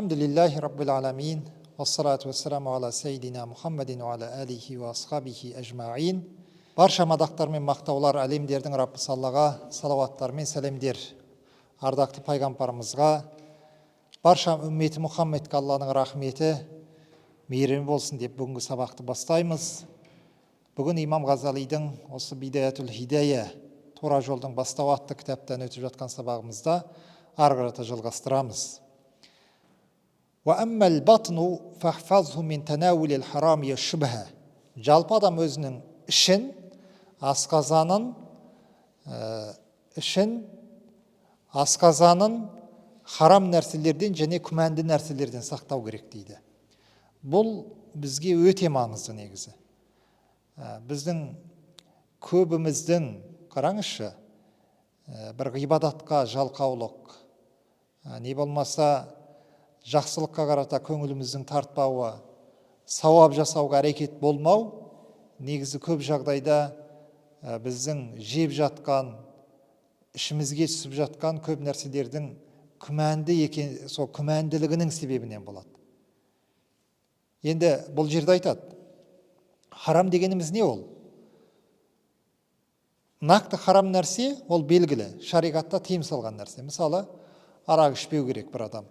Elhamdülillahi Rabbil alemin. Vessalatu vesselamu ala seyyidina Muhammedin ve ala alihi ve ashabihi ecma'in. Барша мадақтар мен мақтаулар әлемдердің Раббысы Аллаға, салауаттар мен сәлемдер ардақты пайғамбарымызға, барша үмметі Мұхаммедке Алланың рахметі, мейірімі болсын деп бүгінгі сабақты бастаймыз. Бүгін имам Ғазалидің осы Бидаятул Хидая, тура жолдың бастауы атты кітаптан өтіп жатқан сабағымызда ары қарата жалғастырамыз. وَأَمَّا الْبَطْنُ فَاحْفَظْهُ مِنْ تَنَاوُلِ الْحَرَامِ وَالشُّبْهَةِ. Жалпы адам өзінің ішін, асқазанын харам нәрселерден және күмәнді нәрселерден сақтау керек дейді. Бұл бізге өте маңызды негізі. Біздің көбіміздің, қараңызшы, бір ғибадатқа жалқаулық, не болмаса жақсылыққа қарата көңіліміздің тартпауы, сауап жасауға әрекет болмау, негізі көп жағдайда біздің жеп жатқан, ішімізге түсіп жатқан көп нәрселердің күмәнді екен, сол күмәнділігінің себебінен болады. Енді бұл жерде айтады, харам дегеніміз не ол? Нақты харам нәрсе ол белгілі, шариғатта тыйым салған нәрсе. Мысалы, арақ ішпеу керек бір адам,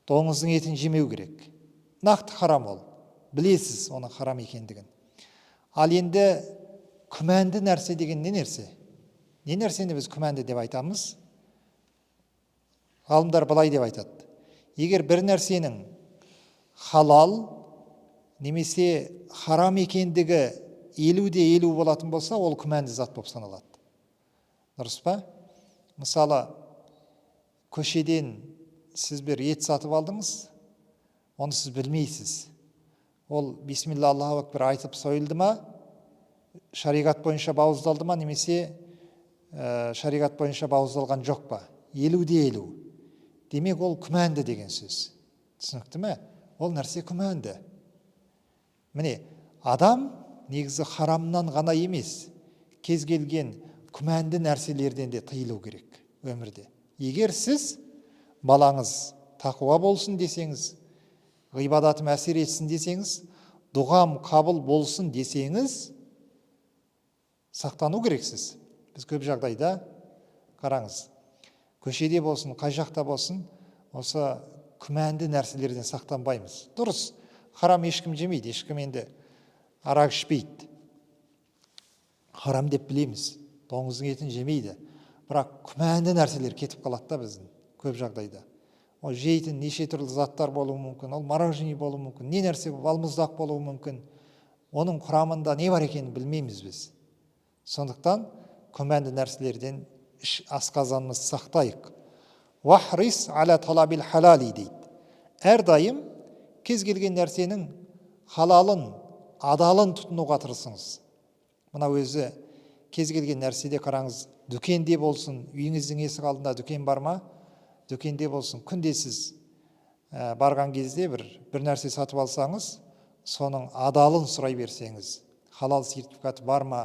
доңыздың етін жемеу керек. Нақты харам ол. Білесіз оның харам екендігін. Ал енді күмәнді нәрсе деген не нәрсе? Не нәрсені біз күмәнді деп айтамыз? Ғалымдар былай деп айтады. Егер бір нәрсенің халал немесе харам екендігі 50-50 болатын болса, ол күмәнді зат болып саналады. Дұрыс па? Мысалы, көшеден сіз бір ет сатып алдыңыз, оны сіз білмейсіз. Ол бисмилла Аллаху акбар айтып сойылды ма, шариғат бойынша бауыздалды ма, немесе шариғат бойынша бауыздалған жоқ па? 50-50. Демек ол күмәнді деген сөз. Түсінікті ме? Ол нәрсе күмәнді. Міне, адам негізі харамнан ғана емес, кез келген күмәнді нәрселерден де тыйылу керек өмірде. Егер сіз балаңыз тақуа болсын десеңіз, ғибадатым әсер етсін десеңіз, дұғам қабыл болсын десеңіз, сақтану керексіз. Біз көп жағдайда, қараңыз, көшеде болсын, қай жақта болсын, осы күмәнді нәрселерден сақтанбаймыз. Дұрыс, харам ешкім жемейді, ешкім енді арақ ішпейді. Харам деп білеміз, доңыздың етін жемейді. Бірақ күмәнді нәрселер кетіп қалады да біздің көп жағдайда. Ол жейтін неше түрлі заттар болуы мүмкін, ол мороженое болуы мүмкін, не нәрсе балмұздақ болуы мүмкін. Оның құрамында не бар екенін білмейміз біз. Сондықтан күмәнді нәрселерден асқазанымызды сақтайық. Вахрис аля талабил халали дейді. Әрдайым кез келген нәрсенің халалын, адалын тұтынуға тырысыңыз. Мына өзі кез келген нәрседе қараңыз, дүкенде болсын, үйіңіздің есік алдында дүкен бар ма? Дүкенде болсын, күнде сіз барған кезде бір нәрсе сатып алсаңыз, соның адалын сұрай берсеңіз, халал сертификаты бар ма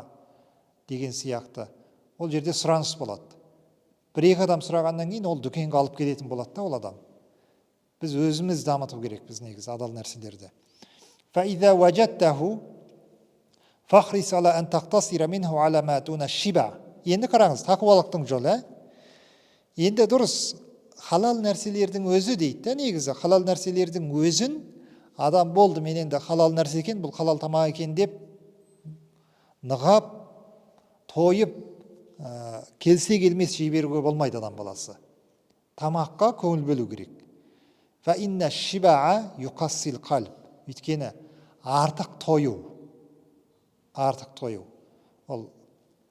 деген сияқты, ол жерде сұраныс болады. Бір-екі адам сұрағаннан кейін ол дүкенге алып келетін болады да ол адам. Біз өзіміз дамыту керекпіз негізі адал нәрселерді. فَإِذَا وَجَدْتَهُ فَخْرِسَ عَلَى أَنْ تَقْتَصِرَ مِنْهُ عَلَى مَا دُونَ الشِّبَعِ. Енді қараңыз, тақуалықтың жолы. Енді дұрыс, халал нәрселердің өзі дейді, негізі халал нәрселердің өзін адам болды, мен енді халал нәрсе екен, бұл халал тамақ екен деп нығап, тойып, келсе келмес жей беруге болмайды адам баласы. Тамаққа көңіл бөлу керек. فَإِنَّ الشِّبَعَ يُقَصِّ الْقَلْبِ. Өйткені артық тойу. Ол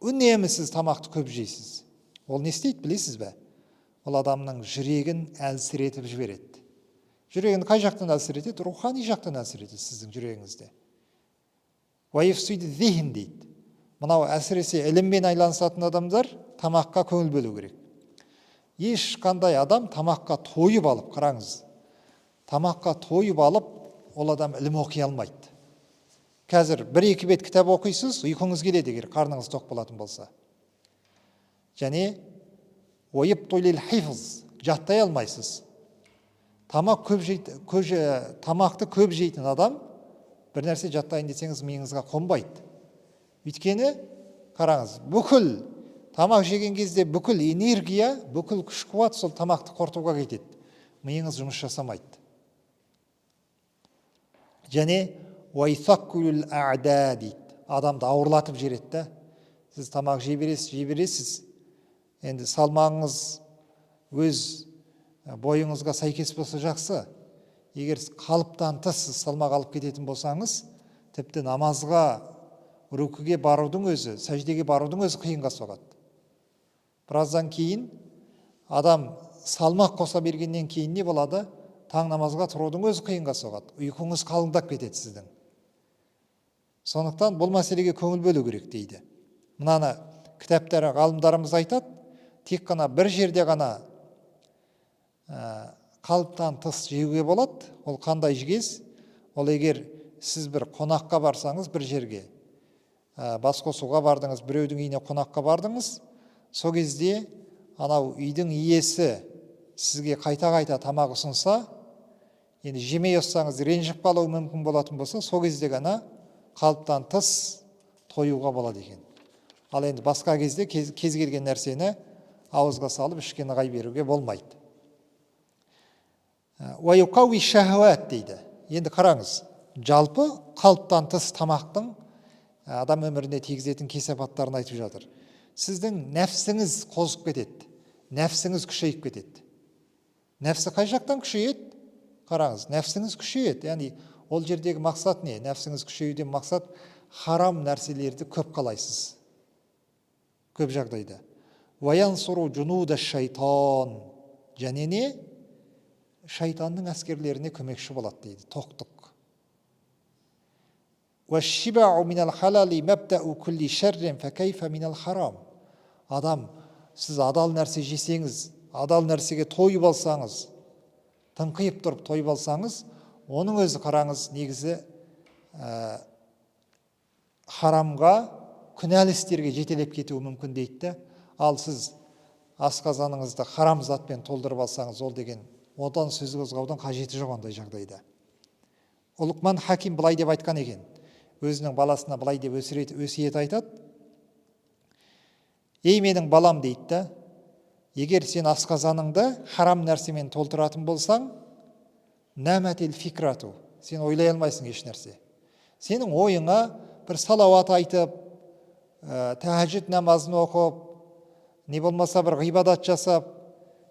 үнемі сіз тамақты көп жейсіз. Ол не істейді, білесіз бе? Ол адамның жүрегін әлсіретіп жібереді. Жүрегін қай жақтан әлсіретеді? Рухани жақтан әлсіретеді сіздің жүрегіңізде. وَيَفْسِدُ الذِّهْنَ дейді. Мынау әсіресе іліммен айланысатын адамдар тамаққа көңіл бөлу керек. Ешқандай адам тамаққа тойып алып, қараңыз, тамаққа тойып алып, ол адам ілім оқи алмайды. Қазір 1-2 бет кітап оқисыз, ұйқыңыз келеді егер қарныңыз тоқ болатын болса. Және ойып тойлел хифз, жаттай алмайсыз. Тамақты көп жейтін адам бір нәрсе жаттайын десеңіз миыңызға қонбайды. Өйткені қараңыз, бүкіл тамақ жеген кезде бүкіл энергия, бүкіл күш-қуат сол тамақты қорытуға кетеді. Миыңыз жұмыс жасамайды. Және уайсақкүліл аъда дейді. Адамды ауырлатып жібереді. Сіз тамақ жей бересіз. Енді салмағыңыз өз бойыңызға сәйкес болса жақсы. Егер қалыптан тыс салмақ алып кететін болсаңыз, тіпті намазға, рүкуге барудың өзі, сәждеге барудың өзі қиынға соғады. Біраздан кейін адам салмақ қоса бергеннен кейін не болады? Таң намазға тұрудың өзі қиынға соғады. Ұйқыңыз қалыңдап кетеді сіздің. Сондықтан бұл мәселеге көңіл бөлу керек дейді. Мынаны кітаптары ғалымдарымыз айтады, тек қана бір жерде ғана қалыптан тыс жеуге болады. Ол қандай жегез? Ол егер сіз бір қонаққа барсаңыз бір жерге, бас қосуға бардыңыз, біреудің үйіне қонаққа бардыңыз, сол кезде анау үйдің иесі сізге қайта-қайта тамақ ұсынса, енді жемей отырсаңыз ренжіп қалуы мүмкін болатын болса, сол кезде ғана қалыптан тыс тойуға болады екен. Ал енді басқа кезде кез келген нәрсені ауызға салып ішкен ығай беруге болмайды. Уайуқауи шахуат дейді. Енді қараңыз, жалпы қалыптан тыс тамақтың адам өміріне тигізетін кесапаттарын айтып жатыр. Сіздің нәпсіңіз қозып кетеді, нәпсіңіз күшейіп кетеді. Нәпсі қай жақтан күшейеді? Қараңыз, нәпсіңіз күшейеді. Яғни ол жердегі мақсат не? Нәпсіңіз күшеюден мақсат харам нәрселерді көп қалайсыз. Көп жағдайда. Ваянсуру джунуда шайтан. Және не? Шайтанның әскерлеріне көмекші болады дейді. Тоқтық. Уашшибау минал халали мабдау кулли шаррин факайфа минал харам. Адам, сіз адал нәрсе жесеңіз, адал нәрсеге тойып алсаңыз, тыңқиып тұрып тойып алсаңыз, оның өзі қараңыз негізі харамға, күнәлі істерге жетелеп кетуі мүмкін дейді. Ал сіз асқазаныңызды харам затпен толтырып алсаңыз, ол деген одан сөз қозғаудың қажеті жоқ ондай жағдайда. Лұқман Хаким былай деп айтқан екен. Өзінің баласына былай деп өсиет айтады. Ей менің балам дейді, егер сен асқазаныңды харам нәрсемен толтыратын болсаң, нәмәтел фикрату, сен ойлай алмайсың еш нәрсе. Сенің ойыңа бір салауат айтып, тәһәжүд намазын оқып, не болмаса бір ғибадат жасап,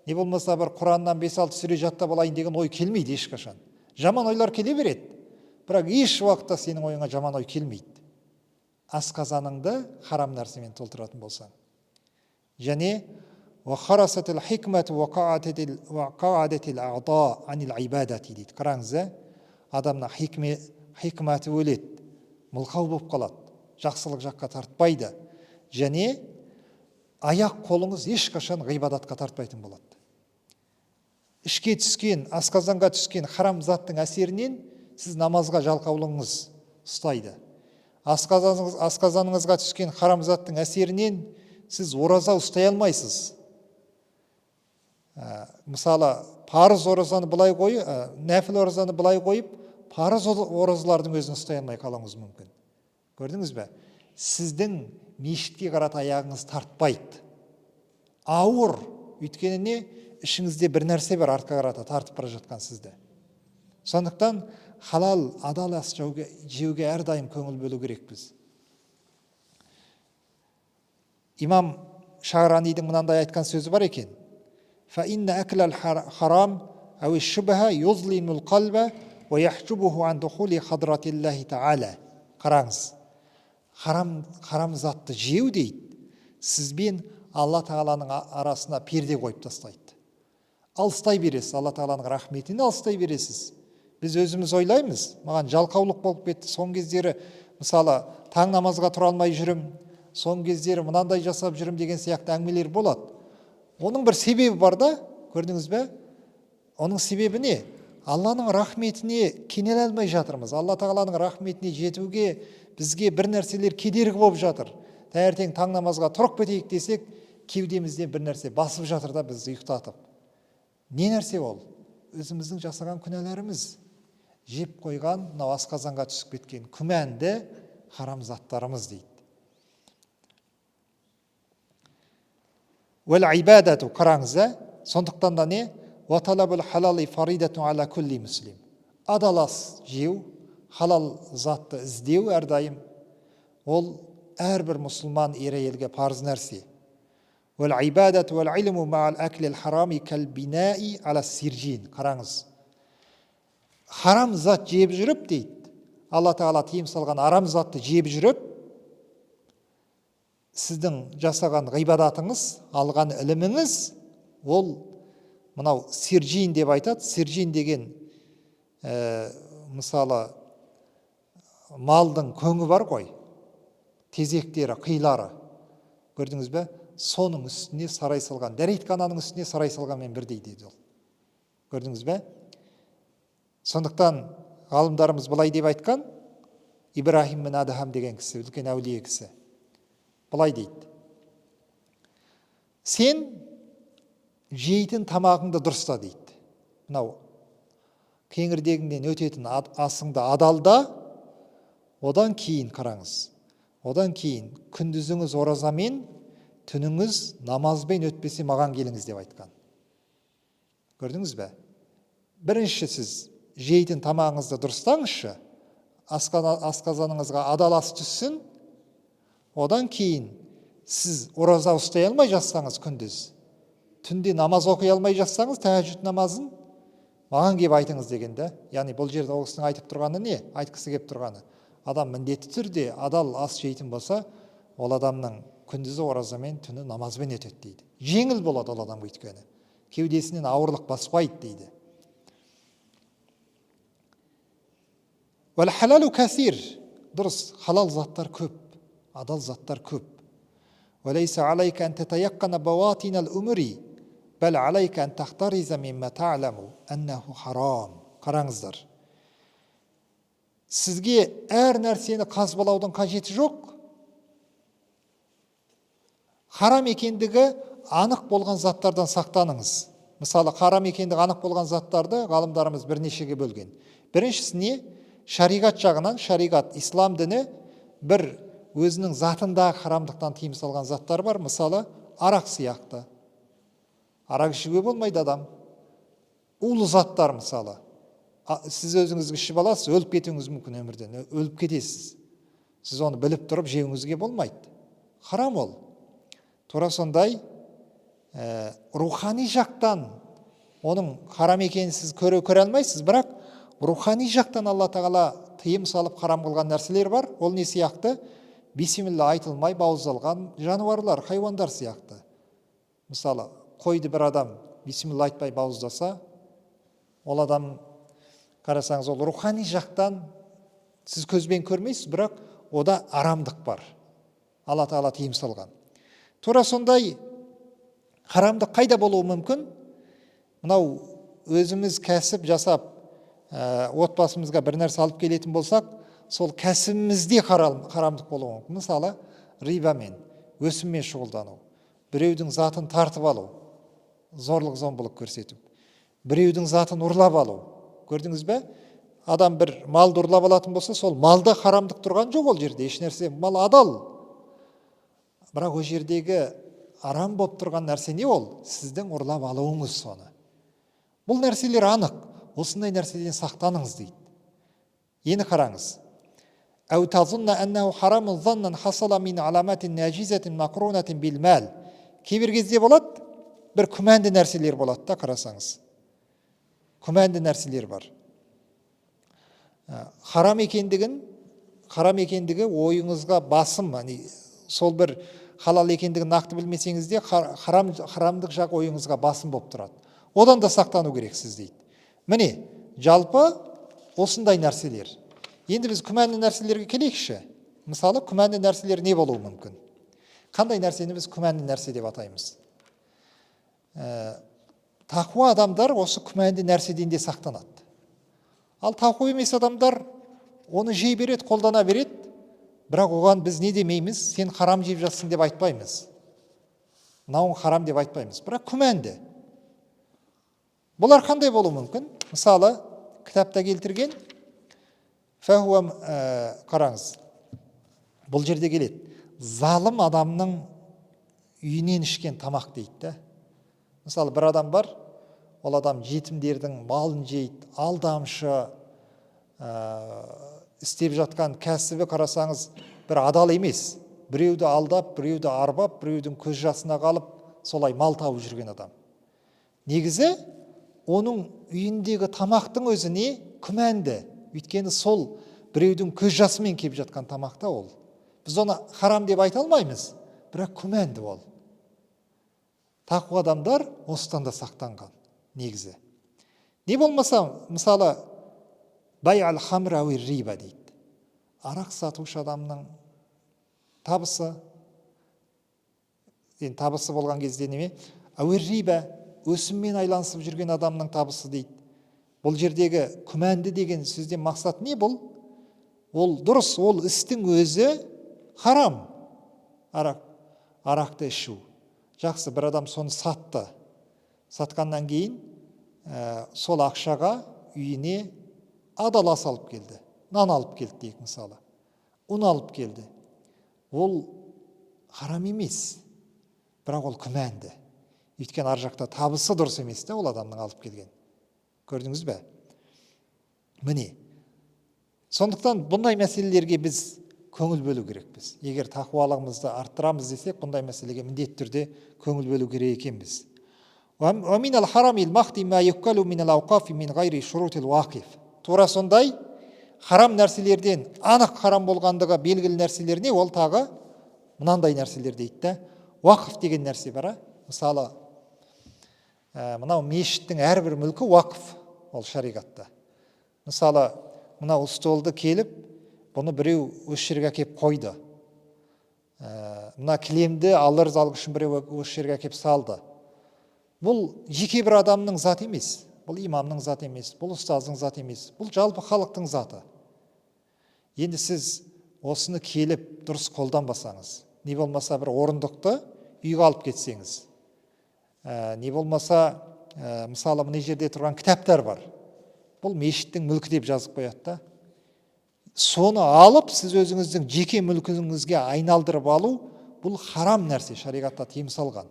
не болмаса бір Құраннан 5-6 сүре жаттап алайын деген ой келмейді ешқашан. Жаман ойлар келе береді, бірақ еш уақытта сенің ойыңа жаман ой келмейді. Асқазаныңды харам нәрсемен толтыратын болсаң. Және وخرست الحكمة وقعدت الأعضاء عن العبادة дейді. Қараңыз, адамның хикматы өледі, мылқау болып қалады, жақсылық жаққа тартпайды. Және аяқ қолыңыз ешқашан ғибадатқа тартпайтын болады. Ішке түскен, асқазанға түскен харам заттың әсерінен сіз намазға жалқаулығыңыз ұстайды. Асқазаныңызға түскен харам заттың әсерінен сіз ораза ұстай алмайсыз. Мысалы, парыз оразаны былай қойып, нәпіл оразаны былай қойып, парыз оразалардың өзін ұстай алмай қалуыңыз мүмкін. Көрдіңіз бе? Сіздің мешітке қарата аяғыңыз тартпайды. Ауыр, өйткені не? Ішіңізде бір нәрсе бар, артқа қарата тартып бара жатқан сізді. Сондықтан халал, адал ас жеуге әрдайым көңіл бөлу керекпіз. Имам Шағранидің мынандай айтқан сөзі бар екен. فإن أكل الحرام أو الشبهة يظلم القلب ويحجبه عن دخول حضرة الله تعالى. Қараңыз, харам затты жеу дейді, сізбен Алла Тағаланың арасына перде қойып тастайды. Алыстай бересіз, Алла Тағаланың рахметіне алыстай бересіз. Біз өзіміз ойлаймыз, маған жалқаулық болып кетті, сон кездері мысалы таң намазға тұра алмай жүрім, сон кездері мынандай жасап жүрім деген сияқты әңгімелер болады. Оның бір себебі бар да, көрдіңіз бе? Оның себебі не? Алланың рахметіне кенеле алмай жатырмыз. Алла Тағаланың рахметіне жетуге бізге бір нәрселер кедергі болып жатыр. Таңертең таң намазға тұрып кетейік десек, кеудемізден бір нәрсе басып жатыр да бізді ұйықтатып. Не нәрсе ол? өзіміздің жасаған күнәларымыз, жеп қойған, мынау асқазанға түсіп кеткен күмәнді харам заттарымыз дейді. Уәл ибадату, қараңыз, сондықтан да не? Ваталабул халали фаридату ала кулли муслим. Адалас жеу, халал затты іздеу әрдайым, ол әрбір мұсылман ер-әйелге парыз нәрсе. Уәл ибадату уәл илму ма'ал аклил харами кәл бинаи ала сиржин. Қараңыз, харам зат жеп жүріп дейді, Алла Тағала тыйым салған арам затты жеп жүріп, сіздің жасаған ғибадатыңыз, алған іліміңіз, ол мынау сиржин деп айтады. Сиржин деген мысалы малдың көңі бар ғой, тезектері, қилары, көрдіңіз бе? Соның үстіне сарай салған, дәретхананың үстіне сарай салғанмен бірдей дейді ол. Көрдіңіз бе? Сондықтан ғалымдарымыз былай деп айтқан, Ибрахим бен Адхам деген кісі, үлкен әулие кісі, былай дейді: сен жейтін тамағыңды дұрыста дейді. Мынау кеңірдегіңнен өтетін асыңды адалда, одан кейін қараңыз, одан кейін күндізіңіз оразамен, түніңіз намазбен өтпесе маған келіңіз деп айтқан. Көрдіңіз бе? Бірінші сіз жейтін тамағыңызды дұрыстаңызшы, асқазаныңызға адал ас түссін, одан кейін сіз ораза ұстай алмай жатсаңыз күндіз, түнде намаз оқи алмай жатсаңыз, тәһәжүд намазын, маған келіп айтыңыз дегенде. Яғни бұл жерде ол кісінің айтып тұрғаны не? Айтқысы келіп тұрғаны, адам міндетті түрде адал ас жейтін болса, ол адамның күндізі оразамен, түні намазбен өтеді дейді. Жеңіл болады ол адам өйткені, кеудесінен ауырлық баспайды дейді. Вәл халалу кәсир, дұрыс, халал заттар көп, адал заттар көп. Вәлейса алайка ән тәтаяққана бауатинал умри, бәл алайка ән тахтариза мимма та'ламу әннаху харам. Қараңыздар, сізге әр нәрсені қазбалаудың қажеті жоқ. Харам екендігі анық болған заттардан сақтаныңыз. Мысалы, харам екендігі анық болған заттарды ғалымдарымыз бірнешеге бөлген. Біріншісі не? Шариғат жағынан, шариғат, ислам діні бір өзінің затындағы харамдықтан тыйым салған заттар бар. Мысалы, арақ сияқты. Арақ ішуге болмайды адам. Улы заттар мысалы. Сіз өзіңізге ішіп аласыз, өліп кетуіңіз мүмкін өмірден, өліп кетесіз. Сіз оны біліп тұрып жеуіңізге болмайды. Харам ол. Тура сондай рухани жақтан оның харам екенін сіз көре алмайсыз, бірақ рухани жақтан Алла Тағала тыйым салып харам қылған нәрселер бар. Ол не сияқты? Бисмилла айтылмай бауыздалған жануарлар, хайуандар сияқты. Мысалы, қойды бір адам бисмилла айтпай бауыздаса, ол адам, қарасаңыз, ол рухани жақтан сіз көзбен көрмейсіз, бірақ ода арамдық бар. Алла Тағала тыйым салған. Тура сондай харамдық қайда болуы мүмкін? Мынау өзіміз кәсіп жасап, отбасымызға бір нәрсе алып келетін болсақ, сол кәсібімізде харамдық болуы мүмкін. Мысалы, рибамен, өсіммен шұғылдану, біреудің затын тартып алу, зорлық зомбылық көрсетіп, біреудің затын ұрлап алу. Көрдіңіз бе? Адам бір малды ұрлап алатын болса, сол малда харамдық тұрған жоқ ол жерде, еш нәрсе, мал адал. Бірақ о жердегі арам болып тұрған нәрсе не ол? Сіздің ұрлап алуыңыз соны. Бұл нәрселер анық. Осындай нәрседен сақтаныңыз дейді. Ені қараңыз. Әу тазунна әннәу харамын заннан хасала мин аламатин нәжизетин мақрунатин билмәл. Кейбір кезде болады, бір күмәнді нәрселер болады да, қарасаңыз. Күмәнді нәрселер бар. Харам екендігі ойыңызға басым, сол бір халал екендігін нақты білмесеңіз де, харамдық жақ ойыңызға басым болып тұрады. Одан да сақтану керексіз дейді. Міне, жалпы осындай нәрселер. Енді біз күмәнді нәрселерге келейікші. Мысалы, күмәнді нәрселер не болуы мүмкін? Қандай нәрсені біз күмәнді нәрсе деп атаймыз? Тақуа адамдар осы күмәнді нәрседен де сақтанады. Ал тақуа емес адамдар оны жей береді, қолдана береді. Бірақ оған біз не демейміз? Сен харам жеп жатсың деп айтпаймыз. Мынауың харам деп айтпаймыз. Бірақ күмәнді. Бұлар қандай болуы мүмкін? Мысалы, кітапта келтірген, қараңыз, бұл жерде келеді. Залым адамның үйінен ішкен тамақ дейді. Мысалы, бір адам бар, ол адам жетімдердің малын жейді, алдамшы, істеп жатқан кәсібі қарасаңыз, бір адал емес. Біреуді алдап, біреуді арбап, біреудің көз жасына қалып, солай мал тауып жүрген адам. Негізі, оның үйіндегі тамақтың өзіне күмәнді. Өйткені сол біреудің көз жасымен кеп жатқан тамақта ол. Біз оны харам деп айта алмаймыз, бірақ күмәнді ол. Тақуа адамдар осыдан да сақтанған негізі. Не болмаса, мысалы, бай'ал хамр ауи риба дейді. Арақ сатушы адамның табысы, табысы болған кезде неме? Ауи риба, өсіммен айланысып жүрген адамның табысы дейді. Бұл жердегі күмәнді деген сөзден мақсат не бұл? Ол дұрыс, ол істің өзі харам. Арақты ішу. Жақсы, бір адам соны сатты. Сатқаннан кейін сол ақшаға үйіне адал ас алып келді. Нан алып келді дейік мысалы. Ұн алып келді. Ол харам емес. Бірақ ол күмәнді. Өйткені ар жақта табысы дұрыс емес те ол адамның алып келген. Көрдіңіз бе? Міне. Сондықтан бұндай мәселелерге біз көңіл бөлу керекпіз. Егер тақуалығымызды арттырамыз десек, бұндай мәселеге міндетті түрде көңіл бөлу керек екенбіз. Тура сондай харам нәрселерден анық харам болғандығы белгілі нәрселеріне ол тағы мынандай нәрселер дейді. Уақыф деген нәрсе бар. Мысалы, мынау мешіттің әрбір мүлкі уақыф, ол шариғатта. Мысалы, мынау столды келіп, бұны біреу осы жерге әкеп қойды. Мына кілемді алыр залғышын біреу осы жерге әкеп салды. Бұл жеке бір адамның заты емес, бұл имамның заты емес, бұл ұстаздың заты емес, бұл жалпы халықтың заты. Енді сіз осыны келіп дұрыс қолданбасаңыз, не болмаса бір орындықты үйге алып кетсеңіз, не болмаса, мысалы, мына жерде тұрған кітаптар бар. Бұл мешіттің мүлкі деп жазып қояды. Соны алып, сіз өзіңіздің жеке мүлкіңізге айналдырып алу, бұл харам нәрсе, шариғатта тыйым салған.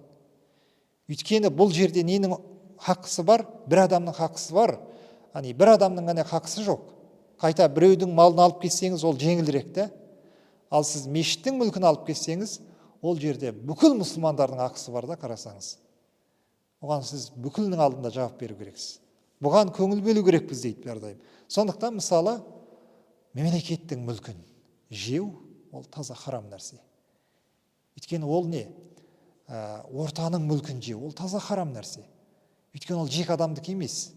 Өйткені бұл жерде ненің хақысы бар? Бір адамның хақысы бар. Бір адамның ғана хақысы жоқ. Қайта біреудің малын алып кетсеңіз, ол жеңілірек те. Ал сіз мешіттің мүлкін алып кетсеңіз, ол жерде бүкіл мұсылмандардың ақысы бар да, қарасаңыз. Оған сіз бүкілінің алдында жауап беру керексіз. Бұған көңіл бөлу керекпіз дейді әрдайым. Сондықтан мысалы мемлекеттің мүлкін жеу ол таза харам нәрсе. Өйткені ол не? Ортаның мүлкін жеу ол таза харам нәрсе. Өйткені ол жеке адамдікі емес.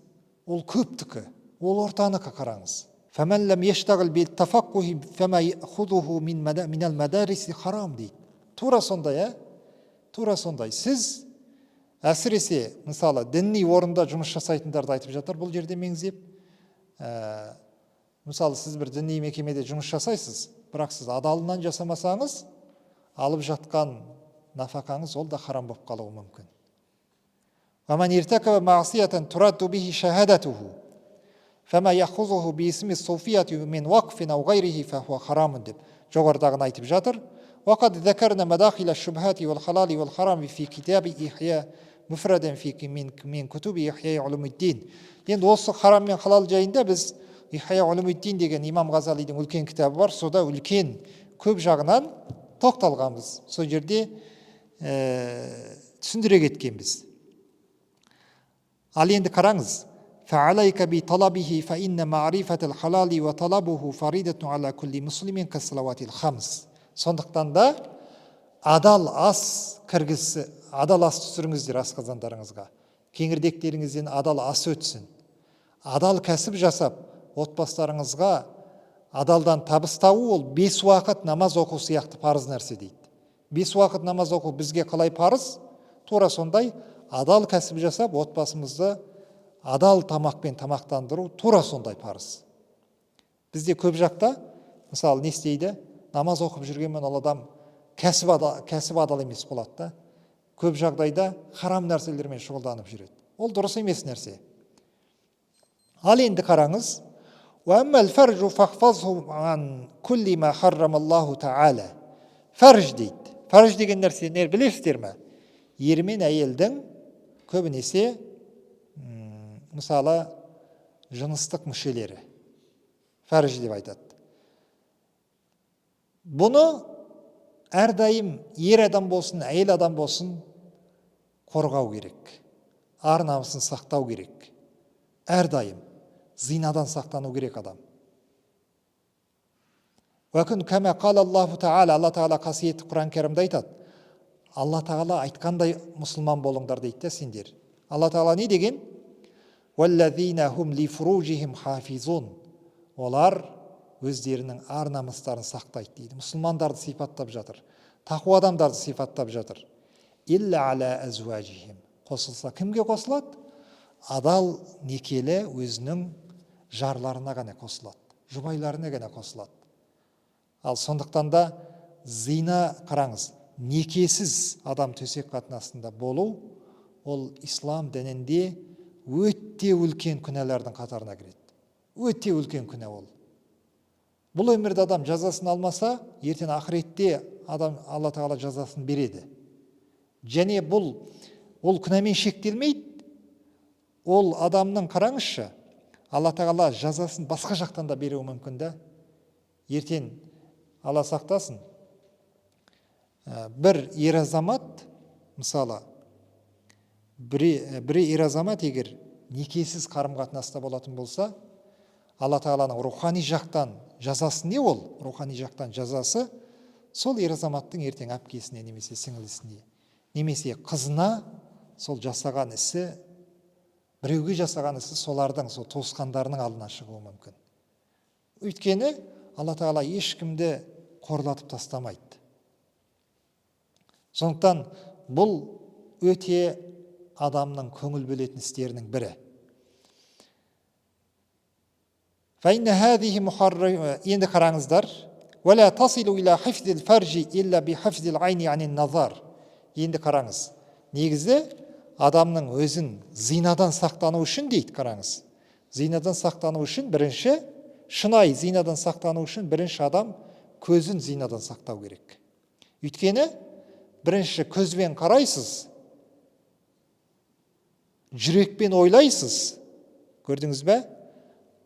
Ол көптікі, ол ортаныкі, қараңыз. فَمَنْ لَمْ يَشْتَغِلْ بِالتَّفَقُّهِ فَمَا يَأْخُذُهُ مِنَ الْمَدَارِسِ харам дейді. Тура сондай, тура сондай. Сіз әсіресе, мысалы, діни орында жұмыс жасайтындарды айтып жатыр бұл жерде меңзеп. Мысалы, сіз бір діни мекемеде жұмыс жасайсыз, бірақ сіз адалынан жасамасаңыз, алып жатқан нафақаңыз ол да харам болып қалуы мүмкін. وَمَنْ ارْتَكَبَ مَعْصِيَةً تُرَدُّ بِهِ شَهَادَتُهُ فَمَا يَأْخُذُهُ بِاسْمِ الصُّوفِيَّةِ مِنْ وَقْفٍ أَوْ غَيْرِهِ فَهُوَ حَرَامٌ деп жоғарыдағыны айтып жатыр. وَقَدْ ذَكَرْنَا مَدَاخِلَ الشُّبْهَاتِ وَالْحَلَالِ وَالْحَرَامِ فِي كِتَابِ إِحْيَاء مُفْرَدًا مِنْ كُتُبِ إِحْيَاء عُلُومِ الدِّينِ. Енді осы харам мен халал жайында біз Ихия Улумуддин деген имам Ғазалидің үлкен кітабы бар, сода үлкен көп жағынан тоқталғанбыз. Сол жерде түсіндіре кеткенбіз. Ал енді қараңыз. فَعَلَيْكَ بِطَلَبِهِ فَإِنَّ مَعْرِفَةَ الْحَلَالِ وَطَلَبُهُ فَرِيدَةٌ عَلَى كُلِّ مُسْلِمٍ كَالصَّلَوَاتِ الْخَمْسِ. Сондықтан да адал ас кіргізсі, адал ас түсіріңіздер асқазандарыңызға. Кеңірдектеріңізден адал ас өтсін. Адал кәсіп жасап, отбасыларыңызға адалдан табыс табу ол 5 уақыт намаз оқу сияқты парыз нәрсе дейді. 5 уақыт намаз оқу бізге қалай парыз? Тура сондай адал кәсіп жасап, отбасымызды адал тамақпен тамақтандыру тура сондай парыз. Бізде көп жақта, мысалы, не істейді? Намаз оқып жүргенмен ол адам кәсіп адал емес болады да. Көп жағдайда харам нәрселермен шұғылданып жүреді. Ол дұрыс емес нәрсе. Ал енді қараңыз. وَأَمَّا الْفَرْجُ فَاحْفَظْهُ عَنْ كُلِّ مَا حَرَّمَ اللَّهُ تَعَالَى. Фәрж дейді. Фәрж деген нәрсе не білесіздер ме? Ер мен әйелдің көбінесе мысалы жыныстық мүшелері. Фәрж деп айтады. Бұны әрдайым ер адам болсын, әйел адам болсын қорғау керек. Ар намысын сақтау керек. Әрдайым зинадан сақтану керек адам. Уәкін кәмә қала Аллаху Таала, Алла Тағала қасиетті Құран кәрімде айтады. Алла Тағала айтқандай мұсылман болыңдар дейді сендер. Алла Тағала не деген? وَالَّذِينَ هُمْ لِفُرُوجِهِمْ حَافِظُونَ. Олар өздерінің ар намыстарын сақтайды дейді. Мұсылмандарды сипаттап жатыр. Тақуа адамдарды сипаттап жатыр. إِلَّا عَلَى أَزْوَاجِهِمْ. Қосылса кімге қосылады? Адал некелі өзінің жарларына ғана қосылады. Жұбайларына ғана қосылады. Ал сондықтан да зина, қараңыз, некесіз адам төсек қатынасында болу, ол ислам дінінде өте үлкен күнәлардың қатарына кіреді. Өте үлкен күнә ол. Бұл өмірде адам жазасын алмаса, ертең ақыретте адам Алла Тағала жазасын береді. Және бұл ол күнәмен шектелмейді. Ол адамның, қараңызшы, Алла Тағала жазасын басқа жақтан да беруі мүмкін да. Ертең Алла сақтасын. Бір ер азамат, мысалы, бір ер азамат егер некесіз қарым-қатынаста болатын болса, Алла Тағаланың рухани жақтан жазасы не ол? Рухани жақтан жазасы сол ер азаматтың ертең әпкесіне немесе сіңілісіне, немесе қызына сол жасаған ісі, біреуге жасаған ісі солардың, сол туысқандарының алдына шығуы мүмкін. Өйткені Алла Тағала ешкімді қорлатып тастамайды. Сондықтан бұл өте адамның көңіл бөлетін істерінің бірі. Енді қараңыздар. وَلَا تَصِلُ إِلَى حِفْظِ الْفَرْجِ إِلَّا بِحَفْظِ الْعَيْنِ عَنِ النَّظَرِ. Енді қараңыз. Негізі адамның өзін зинадан сақтану үшін дейді, қараңыз. Зинадан сақтану үшін бірінші, шынайы зинадан сақтану үшін бірінші адам көзін зинадан сақтау керек. Өйткені бірінші көзбен қарайсыз, жүрекпен ойлайсыз. Көрдіңіз бе?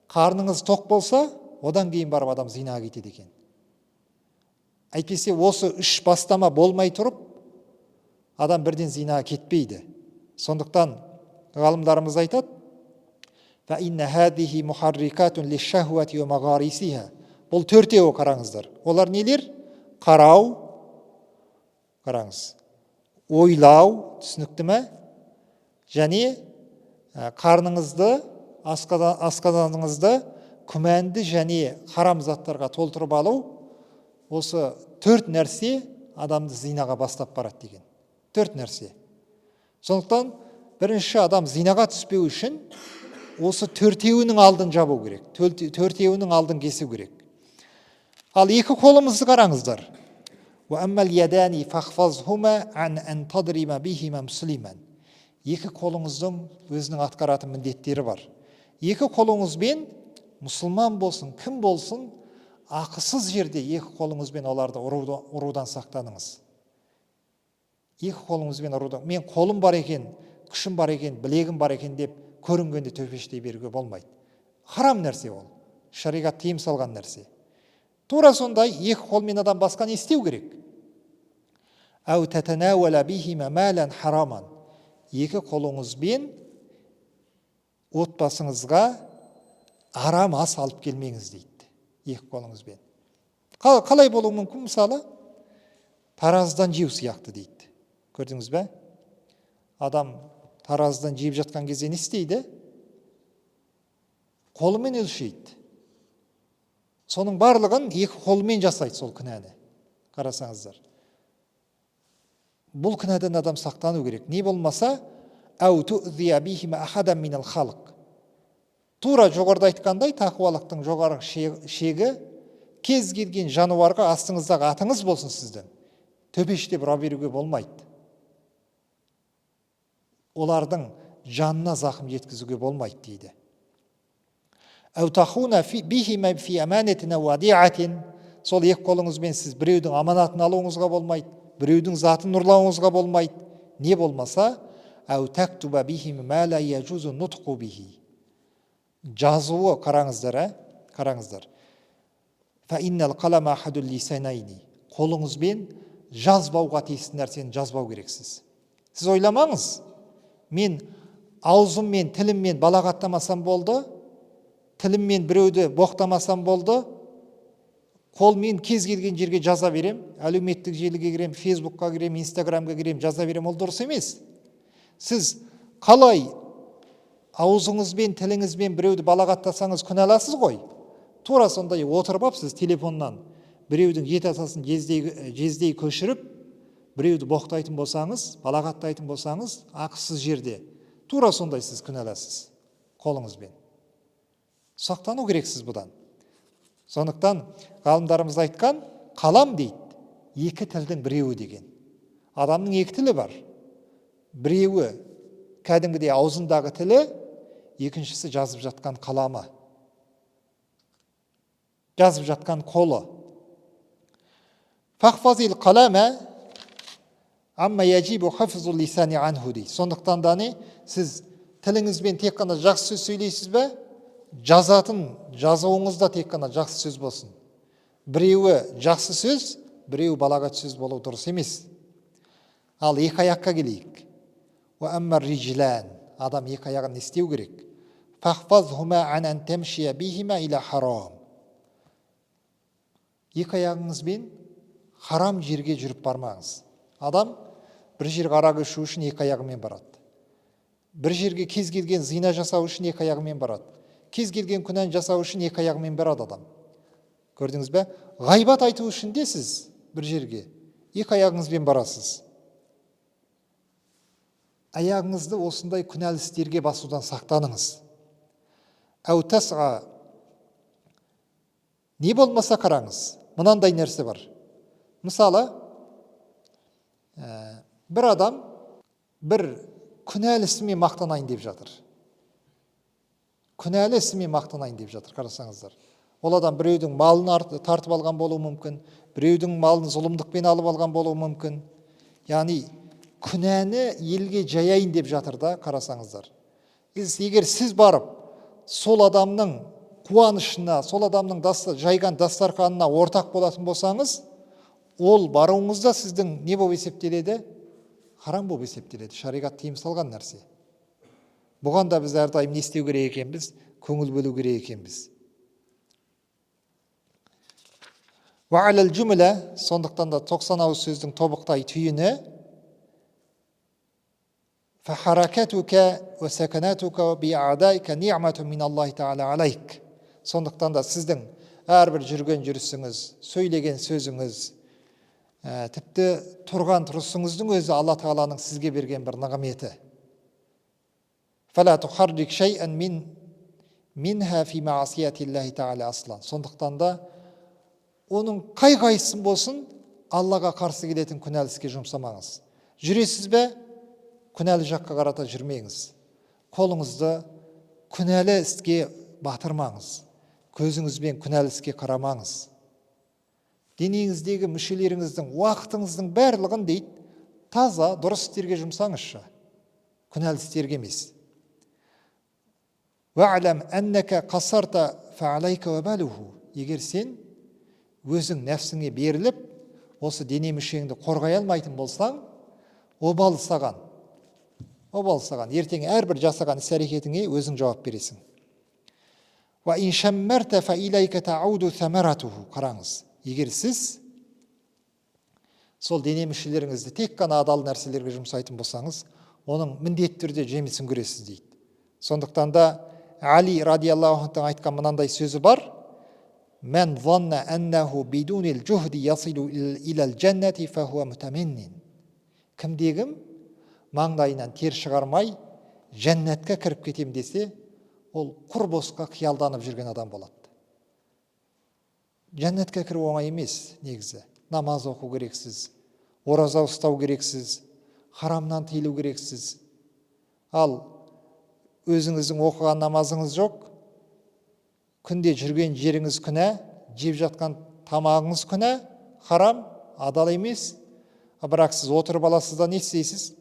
Қарныңыз тоқ болса, одан кейін барып адам зинаға кетеді екен. Әйтпесе осы үш бастама болмай тұрып, адам бірден зинаға кетпейді. Сондықтан ғалымдарымыз айтады: فَإِنَّ هَذِهِ مُحَرِّكَاتٌ لِلشَّهْوَةِ وَمَغَارِسِهَا. Бұл төртеуі қараңыздар. Олар нелер? Қарау, қараңыз, ойлау, түсінікті ме? Және қарныңызды, асқазаныңызды күмәнді және харам заттарға толтырып алу, осы төрт нәрсе адамды зинаға бастап барады деген. Төрт нәрсе. Сондықтан бірінші адам зинаға түспеу үшін осы төртеуінің алдын жабу керек. Төртеуінің алдын кесу керек. Ал екі қолымызды қараңыздар. وَأَمَّا الْيَدَانِ فَاحْفَظْهُمَا عَنْ أَنْ تَضْرِبَ بِهِمَا مُسْلِمًا. Екі қолыңыздың өзінің атқаратын міндеттері бар. Екі қолыңызбен мұсылман болсын, кім болсын, ақысыз жерде екі қолыңызбен оларды ұрудан сақтаныңыз. Екі қолыңызбен ұрудан. Мен қолым бар екен, күшім бар екен, білегім бар екен деп көрінгенде төпештей беруге болмайды. Харам нәрсе ол. Шариғат тыйым салған нәрсе. Тура сондай екі қолмен адам басқа не істеу керек? Әу тәтәнәуәлә бихима мәлән хараман. Екі қолыңызбен отбасыңызға арам ас алып келмеңіз дейді. Екі қолыңызбен. Қалай болуы мүмкін? Мысалы, тараздан жеу сияқты дейді. Көрдіңіз бе? Адам тараздан жеп жатқан кезде не істейді? Қолымен өлшейді. Соның барлығын екі қолымен жасайды сол күнәні. Қарасаңыздар. Бұл күнәден адам сақтану керек. Не болмаса, әу ту'зия бихима ахадан минал халық. Тура жоғарыда айтқандай, тақуалықтың жоғары шегі кез келген жануарға астыңыздағы атыңыз болсын сіздің. Төпештеп ұра беруге болмайды. Олардың жанына зақым жеткізуге болмайды дейді. Әу тахуна бихима фи аманатина вадиатин. Сол екі қолыңызбен сіз біреудің аманатын алуыңызға болмайды, біреудің затын ұрлауыңызға болмайды. Не болмаса, әу тактуба бихима ма ла яджузу нутқу бихи. Жазуы, қараңыздар. Фа иннал қалама ахадул лисанайни. Қолыңызбен жазбауға тиісті нәрсені жазбау керексіз. Сіз ойламаңыз, мен аузыммен, тіліммен балағаттамасам болды, тіліммен біреуді боқтамасам болды, қолмен кез келген жерге жаза берем, әлеуметтік желіге кірем, фейсбукқа кірем, инстаграмға кірем, жаза берем, ол дұрыс емес. Сіз қалай аузыңызбен, тіліңізбен біреуді балағаттасаңыз күнәласыз ғой. Тура сондай отырып сіз телефоннан біреудің жетасасын жездей көшіріп, біреуді боқтайтын болсаңыз, балағаттайтын болсаңыз, ақысыз жерде. Тура сондай сіз күнәласыз қолыңызбен. Сақтану керексіз бұдан. Сондықтан ғалымдарымыз айтқан, қалам дейді, екі тілдің біреуі деген. Адамның екі тілі бар. Біреуі кәдімгідей аузындағы тілі, екіншісі жазып жатқан қаламы. Жазып жатқан қолы. Фахфазил қалама амма яджибу хафзул лисани анху дейді. Сондықтан да сіз тіліңізбен тек қана жақсы сөз сөйлейсіз бе? Жазуыңызда тек қана жақсы сөз болсын. Біреуі жақсы сөз, біреуі балағат сөз болу дұрыс емес. Ал екі аяққа келейік. Ва аммар риджлан. Адам екі аяғын не істеу керек? Фахфазхума ан ан тамшия бихима иля харам. Екі аяғыңызбен харам жерге жүріп бармаңыз. Адам бір жерге арақ ішу үшін екі аяғымен барады. Бір жерге кез келген зина жасау үшін екі аяғымен барады. Кез келген күнән жасау үшін екі аяғымен барады адам. Көрдіңіз бе? Ғайбат айту үшін де сіз бір жерге екі аяғыңызбен барасыз. Аяғыңызды осындай күнәлі істерге басудан сақтаныңыз. Әу тасға. Не болмаса қараңыз, мынандай нәрсе бар. Мысалы, бір адам бір күнәлі ісімен мақтанайын деп жатыр. Күнәлі ісімен мақтанайын деп жатыр, қарасаңыздар. Ол адам біреудің малын тартып алған болуы мүмкін, біреудің малын зұлымдықпен алып алған болуы мүмкін. Яғни, күнәні елге жаяйын деп жатыр да, қарасаңыздар. Егер сіз барып, сол адамның қуанышына, сол адамның жайған дастарханына ортақ болатын болсаңыз, ол баруыңызда сіздің не болып есептеледі? Харам болып есептеледі. Шариғат тыйым салған нәрсе. Бұған да біз әрдайым не істеу керек екенбіз? Көңіл бөлу керек екенбіз. Ва алал жумла, сондықтан да 90 ауыз сөздің тобықтай түйіні фа харакатука ва саканатука би а'дайка ни'матун мин Аллахи та'ала алайк. Сондықтан да сіздің әрбір жүрген жүрісіңіз, сөйлеген сөзіңіз, тіпті тұрған тұрысыңыздың өзі Алла Тағаланың сізге берген бір нығметі. Фала тухаррик шай'ан минха фи ма'асиятиллахи та'ала аслан. Сондықтан да оның қай-қайсысын болсын Аллаға қарсы келетін күнәлі іске жұмсамаңыз. Жүресіз бе? Күнәлі жаққа қарата жүрмеңіз. Қолыңызды күнәлі іске батырмаңыз. Көзіңізбен күнәлі іске қарамаңыз. Денеңіздегі мүшелеріңіздің, уақытыңыздың барлығын дейді, таза, дұрыс істерге жұмсаңызшы. Күнәлі істерге емес. Вa'лам аннака қасарта фa'алайка ва балуху. Егер сен өзің нәпсіңе беріліп, осы дене мүшеңді қорғай алмайтын болсаң, обалы саған. Ертең әрбір жасаған іс-әрекетіңе өзің жауап бересің. Ва ин шаммарта фа илайка та'уду самаратуху. Қараңыз. Егер сіз сол дене мүшелеріңізді тек қана адал нәрселерге жұмсайтын болсаңыз, оның міндетті түрде жемісін көресіз дейді. Сондықтан да Али радиаллаху анху айтқан мынандай сөзі бар: "Мен занна аннаху бидунил жухди ясилу илал джаннати фахуа мутаминнин." Кімдегім маңдайынан тер шығармай жәннатқа кіріп кетем десе, ол құр босқа қиялданып жүрген адам болады. Жәннатқа кіру оңай емес негізі. Намаз оқу керексіз, ораза ұстау керексіз, харамнан тыйылу керексіз. Ал өзіңіздің оқыған намазыңыз жоқ, күнде жүрген жеріңіз күнә, жеп жатқан тамағыңыз күнә, харам, адал емес. Бірақ сіз отырып аласыз да не істейсіз?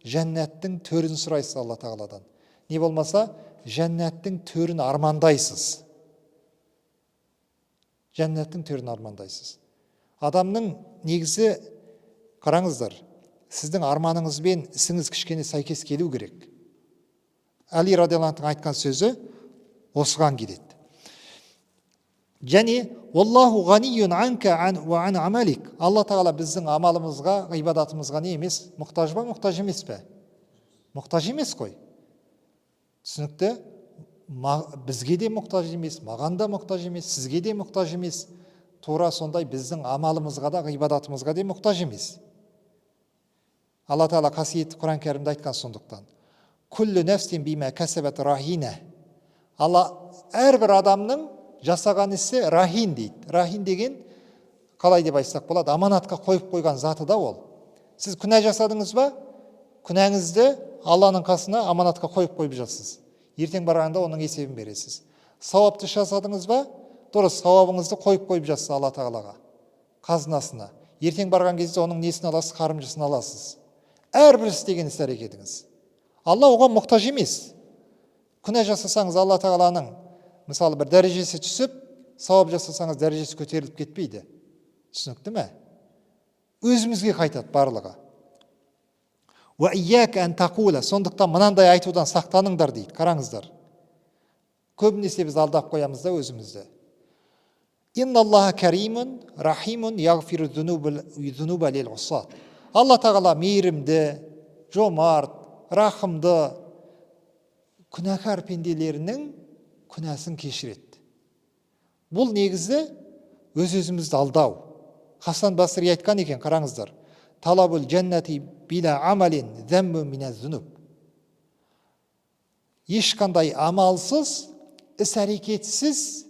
Жәннаттың төрін сұрайсыз Алла тағаладан. Не болмаса, жәннаттың төрін армандайсыз. Жәннаттың төрін армандайсыз. Адамның негізі, қараңыздар, сіздің арманыңыз бен ісіңіз кішкене сәйкес келу керек. Әли радиаллаху анху айтқан сөзі осыған келеді. Және «Wallahu ғаниюн анка ва ан амалик». Алла тағала біздің амалымызға, ғибадатымызға не емес? Мұқтаж ба, мұқтаж емес пе? Мұқтаж емес қой. Түсінікті? Бізге де мұқтаж емес, маған да мұқтаж емес, сізге де мұқтаж емес. Тура сондай біздің амалымызға да, ғибадатымызға да мұқтаж емес. Алла тағала қасиетті Құран кәрімде айтқан сондықтан. Күллі нәфсин бима кәсәбәт рахина. Алла әрбір адамның жасаған ісі рахин дейді. Рахин деген, қалай деп айтсақ болады, аманатқа қойып қойған заты да ол. Сіз күнә жасадыңыз ба? Күнәңізді Алланың қасына аманатқа қойып қойып жатсыз. Ертең барғанда оның есебін бересіз. Сауапты жасадыңыз ба? Дұрыс, сауабыңызды қойып жатсыз Алла тағалаға, қазынасына. Ертең барған кезде оның несін аласыз? Қарымжысын аласыз. Әрбір істеген іс әрекетіңіз. Алла оған мұқтаж емес. Күнә жасасаңыз Алла тағаланың, мысалы бір дәрежесі түсіп, сауап жасасаңыз дәрежесі көтеріліп кетпейді. Түсінікті ме? Өзімізге қайтады барлығы. Ва ияка ан тақула. Сондықтан мынандай айтудан сақтаныңдар дейді. Қараңыздар. Көбінесе біз алдап қоямыз да өзімізді. Инналлаха каримун рахимун яғфиру зунуба лил усат. Алла тағала мейірімді, жомарт, рахымды, күнәкар пенделерінің күнәсін кешіреді. Бұл негізі өз-өзімізді алдау. Хасан Басри айтқан екен, қараңыздар. Талабул жәннати биля амалин зәмму миназ зунуб. Ешқандай амалсыз, іс-әрекетсіз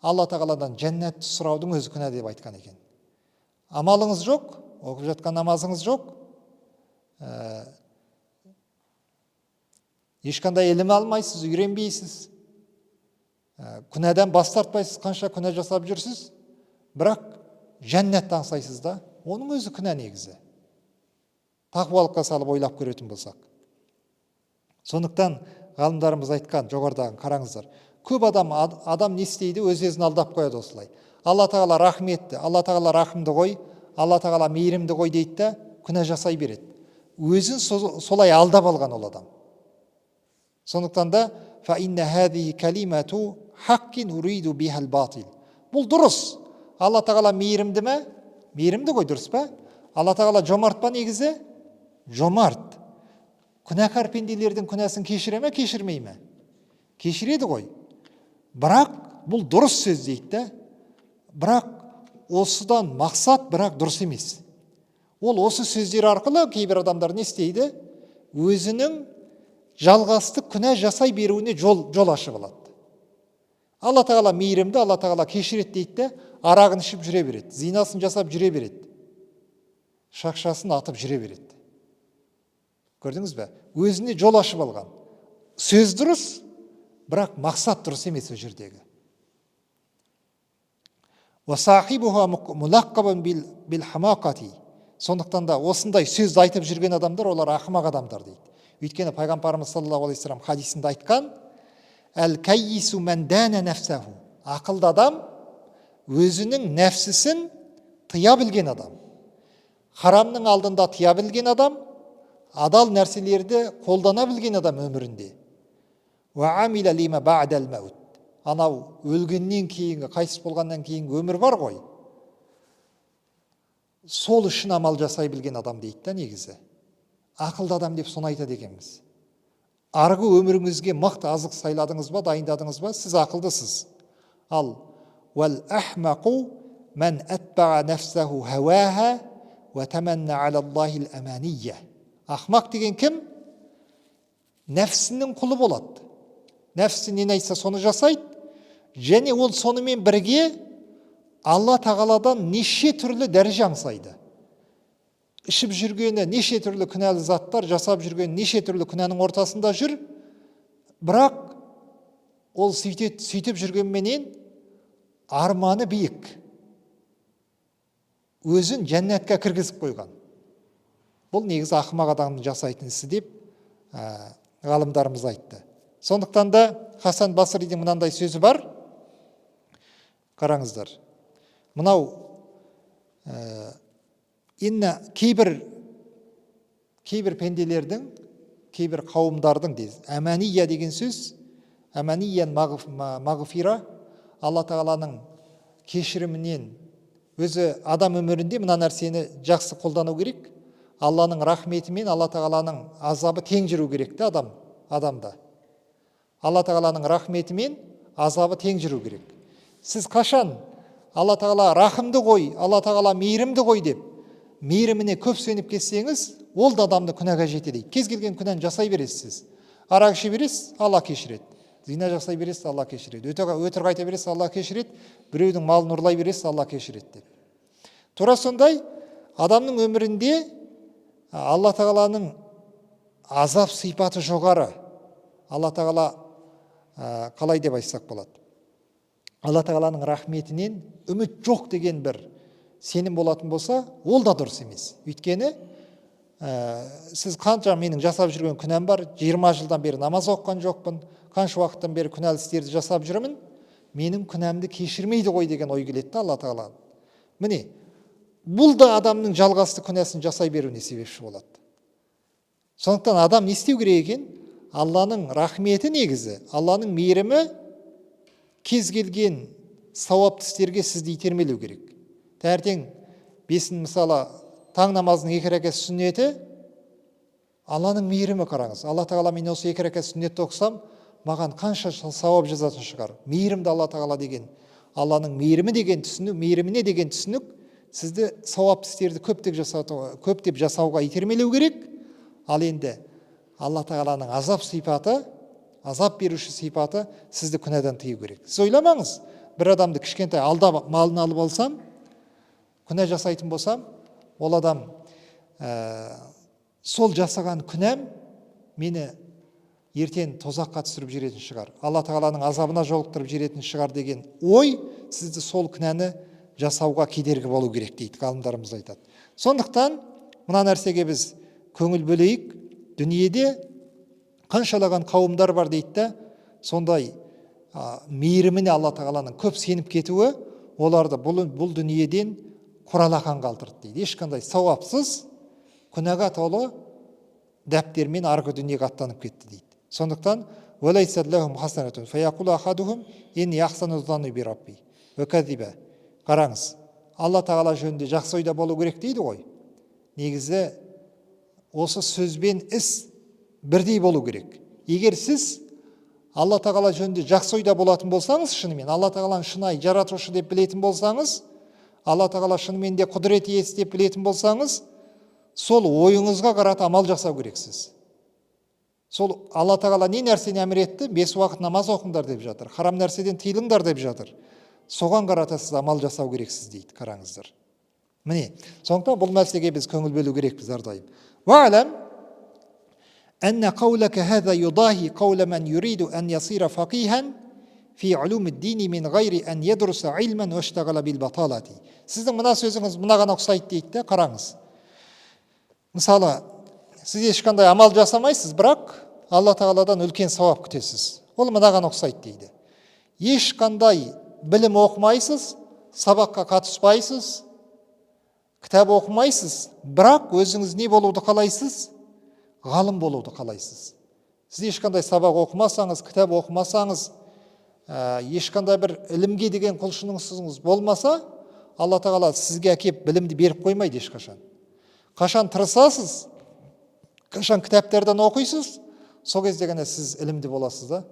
Алла тағаладан жәннатты сұраудың өзі күнә деп айтқан екен. Амалыңыз жоқ, оқып жатқан намазыңыз жоқ, ешқандай ілім алмайсыз, үйренбейсіз, күнәдан бас тартпайсыз, қанша күнә жасап жүрсіз, бірақ жәннатты аңсайсыз да, оның өзі күнә негізі. Тақуалыққа салып ойлап көретін болсақ. Сондықтан ғалымдарымыз айтқан, жоғарыдағы қараңыздар, көп адам не істейді? Өз-өзін алдап қояды осылай. Алла тағала рахметті, Алла тағала рахымды ғой, Алла тағала мейірімді ғой дейді да, күнә жасай береді. Өзін солай алдап алған ол адам. Сондықтан да фа инна хазиһи калимату хаққин уриду бихал батил. Бұл дұрыс. Алла тағала мейірімді ме? Мейірімді ғой, дұрыс па? Алла тағала жомарт па негізі? Жомарт. Күнәкар пенделердің күнәсін кешіре ме, кешірмей ме? Кешіреді ғой. Бірақ бұл дұрыс сөз дейді да. Бірақ осыдан мақсат бірақ дұрыс емес. Ол осы сөздер арқылы кейбір адамдар не істейді? Өзінің жалғасты күнә жасай беруіне жол ашып алады. Алла тағала мейірімді, Алла тағала кешіреді дейді де, арағын ішіп жүре береді, зинасын жасап жүре береді, шақшасын атып жүре береді. Көрдіңіз бе? Өзіне жол ашып алған. Сөз дұрыс, бірақ мақсат дұрыс емес о жердегі. Сондықтан да осындай сөзді айтып жүрген адамдар, олар ақымақ адамдар дейді. Өйткені пайғамбарымыз саллаллаху алейхи вассалам хадисінде айтқан, әл-кайису мән дәна нәфсаху. Ақылды адам өзінің нәпсісін тыя білген адам. Харамның алдында тыя білген адам, адал нәрселерді қолдана білген адам өмірінде. Ва амиля лима ба'дал маут. Анау өлгеннен кейінгі, қайтыс болғаннан кейінгі өмір бар ғой. Сол үшін амал жасай білген адам дейді да негізі. Ақылды адам деп соны айтады екенбіз. Арғы өміріңізге мықты азық сайладыңыз ба, дайындадыңыз ба, сіз ақылдысыз. Ал вал ахмақу мән әтбаға нәфсаху хауаха ва таманна алаллахил аманiyya. Ақмақ деген кім? Нәпсінің құлы болады. Нәпсі нені айтса соны жасайды, және ол сонымен бірге Алла тағаладан неше түрлі дәреже аңсайды. Ішіп жүргені неше түрлі күнәлі заттар, жасап жүрген неше түрлі күнәнің ортасында жүр, бірақ ол сөйтіп жүргенменен арманы биік. Өзін жәннатқа кіргізіп қойған. Бұл негізі ақымақ адамның жасайтын ісі деп ғалымдарымыз айтты. Сондықтан да Хасан Басридің мынандай сөзі бар. Қараңыздар. Мынау кейбір пенделердің, кейбір қауымдардың дейді. Әмәния деген сөз, әмәниян мағфира, Алла тағаланың кешірімінен өзі адам өмірінде мына нәрсені жақсы қолдану керек. Алланың рахметімен Алла тағаланың азабы тең жүру керек те адамда. Алла тағаланың рахметімен азабы тең жүру керек. Сіз қашан Алла тағала рахымды қой, Алла тағала мейірімді қой деп, мейіріміне көп сеніп кетсеңіз, ол да адамды күнәға жетелейді. Кез келген күнәні жасай бересіз. Арақ іше бересіз, Алла кешіреді. Зина жасай бересіз, Алла кешіреді. Өтірік айта бересіз, Алла кешіреді. Біреудің малын ұрлай бересіз, Алла кешіреді деп. Тура сондай адамның өмірінде Алла тағаланың азап сипаты жоғары. Алла тағала қалай деп айтсақ болады. Алла тағаланың рахметінен үміт жоқ деген бір сенім болатын болса, ол да дұрыс емес. Өйткені сіз қанша менің жасап жүрген күнәм бар, 20 жылдан бері намаз оқыған жоқпын, қанша уақыттан бері күнәлі істерді жасап жүрмін, менің күнәмді кешірмейді ғой деген ой келеді Алла тағала. Міне, бұл да адамның жалғасты күнәсін жасай беруіне себепші болады. Сондықтан адам не істеу керек екен? Алланың рахметі негізі, Алланың мейірімі кез келген сауапты істерге сізді итермелеу керек. Таңертең бесін мысалы таң намазының 2 рәкат сүннеті Алланың мейірімі қараңыз. Алла тағала мен осы 2 рәкат сүннетті оқысам, маған қанша сауап жазатын шығар. Мейірімді Алла тағала деген, Алланың мейіріміне деген түсінік сізді сауапты істерді көптеп жасауға итермелеу керек. Ал енді Алла тағаланың азап беруші сипаты сізді күнәдан тыю керек. Сіз ойламаңыз, бір адамды кішкентай алдап малын алып алсам, күнә жасайтын болсам, ол адам сол жасаған күнәм мені ертең тозаққа түсіріп жіберетін шығар. Алла тағаланың азабына жолықтырып жіберетін шығар деген ой сізді сол күнәні жасауға кедергі болу керек дейді, ғалымдарымыз айтады. Сондықтан мына нәрсеге біз көңіл бөлейік. Дүниеде қаншалаған қауымдар бар дейді да, сондай мейіріміне Алла тағаланың көп сеніп кетуі оларды бұл дүниеден құралақан қалдырды дейді. Ешқандай сауапсыз күнәға толы дәптермен арғы дүниеге аттанып кетті дейді. Сондықтан қараңыз, Алла тағала жөнінде жақсы ойда болу керек дейді ғой. Негізі осы сөзбен іс бірдей болу керек. Егер сіз Алла тағала жөнінде жақсы ойда болатын болсаңыз, шынымен Алла тағаланы шынайы жаратушы деп білетін болсаңыз, Алла тағала шынымен де құдірет иесі деп білетін болсаңыз, сол ойыңызға қарата амал жасау керексіз. Сол Алла тағала не нәрсені әмір етті? 5 уақыт намаз оқыңдар деп жатыр. Харам нәрседен тыйылыңдар деп жатыр. Соған қарата сіз амал жасау керексіз дейді, қараңыздар. Міне, сондықтан бұл мәселеге біз көңіл бөлу керекпіз әрдайым. Ва'лам أن قولك هذا يضاهي قول من يريد أن يصير فقيها في علوم الدين من غير أن يدرس علما واشتغل بالبطالة. Сіздің мына сөзіңіз мынаған ұқсайды дейді де, қараңыз. Мысалы, сіз ешқандай амал жасамайсыз, бірақ Алла тағаладан үлкен сауап күтесіз. Ол мынаған ұқсайды дейді. Ешқандай білім оқымайсыз, сабаққа қатыспайсыз, кітап оқымайсыз, бірақ өзіңіз не болуды қалайсыз? Ғалым болуды қалайсыз. Сіз ешқандай сабақ оқымасаңыз, кітап оқымасаңыз, ешқандай бір ілімге деген құлшынысыңыз болмаса, Алла тағала сізге әкеп білімді беріп қоймайды ешқашан. Қашан тырысасыз, қашан кітаптардан оқисыз, сол кезде ғана сіз ілімді боласыз да.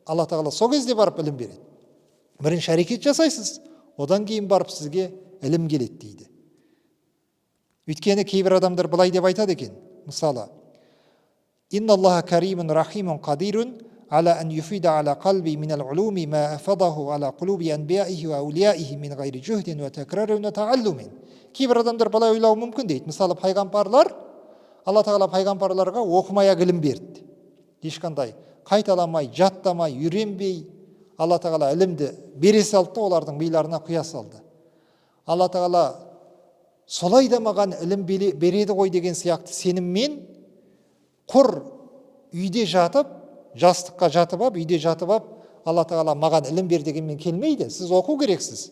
Алла тағала сол кезде барып ілім береді. Бірінші әрекет жасайсыз, одан кейін барып сізге ілім келеді дейді. Өйткені кейбір адамдар былай деп айтады екен. Мысалы, Инна Аллаха каримун рахимун қадирун аля ан юфида аля қалби минал улуми ма афадаху аля құлуби анбияихи ва аулияихи мин ғайри жүхден ва такрарун ва тааллумин. Кейбір адамдар былай ойлауы мүмкін дейді. Мысалы, пайғамбарлар, Алла тағала пайғамбарларға оқымай ақ ілім берді. Ешқандай қайталамай, жаттамай, үйренбей, Алла тағала ілімді бере салды да олардың миларына құя салды. Алла тағала солай да маған ілім береді ғой деген сияқты сеніммен құр үйде жатып, жастыққа жатып ап, үйде жатып ап, Алла тағала маған ілім бер дегенмен келмейді. Сіз оқу керексіз,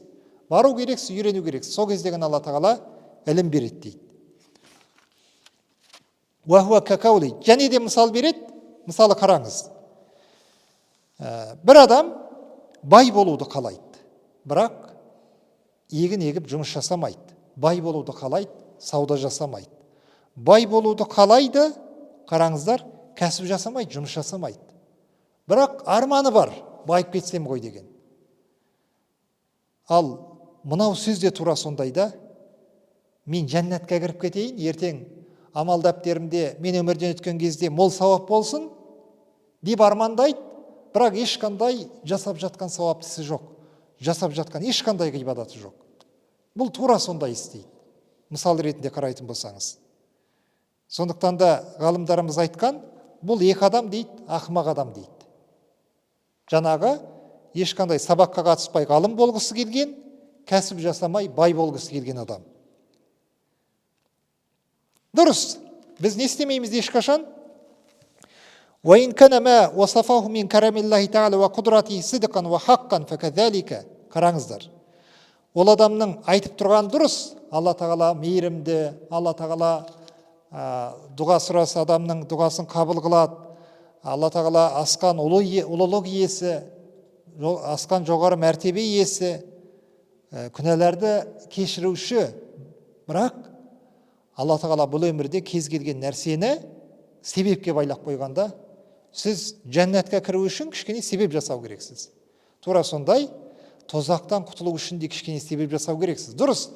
бару керексіз, үйрену керексіз. Сол кезде ғана Алла тағала ілім береді дейді. Және де мысал береді. Мысалы қараңыз. Бір адам бай болуды қалайды, бірақ егін егіп жұмыс жасамайды. Бай болуды қалайды, сауда жасамайды. Бай болуды қалайды, қараңыздар, кәсіп жасамайды, жұмыс жасамайды. Бірақ арманы бар, байып кетсем ғой деген. Ал мынау сөз де тура сондай да, мен жәннатқа кіріп кетейін, ертең амал дәптерімде мен өмірден өткен кезде мол сауап болсын деп армандайды, бірақ ешқандай жасап жатқан сауаптысы жоқ. Жасап жатқан ешқандай ғибадаты жоқ. Бұл тура сондай істейді. Мысал ретінде қарайтын болсаңыз. Сондықтан да ғалымдарымыз айтқан, бұл екі адам дейді, ақымақ адам дейді. Жаңағы ешқандай сабаққа қатыспай ғалым болғысы келген, кәсіп жасамай бай болғысы келген адам. Дұрыс. Біз не істемейміз ешқашан? وَإِنْ كَانَ مَا وَصَفَهُ مِنْ كَرَمِ اللَّهِ تَعَالَى وَقُدْرَتِهِ صِدْقًا وَحَقًّا فَكَذَلِكَ. Қараңыздар. Ол адамның айтып тұрған дұрыс. Алла тағала мейірімді, Алла тағала дұға сұраса адамның дұғасын қабыл қылады. Алла тағала асқан ұлылық иесі, асқан жоғары мәртебе иесі, күнәларды кешіруші. Бірақ Алла тағала бұл өмірде кез келген нәрсені себепке байлап қойғанда, сіз жәннатқа кіру үшін кішкене себеп жасау керексіз. Тура сондай, тозақтан құтылу үшін де кішкене себеп жасау керексіз. Дұрыс,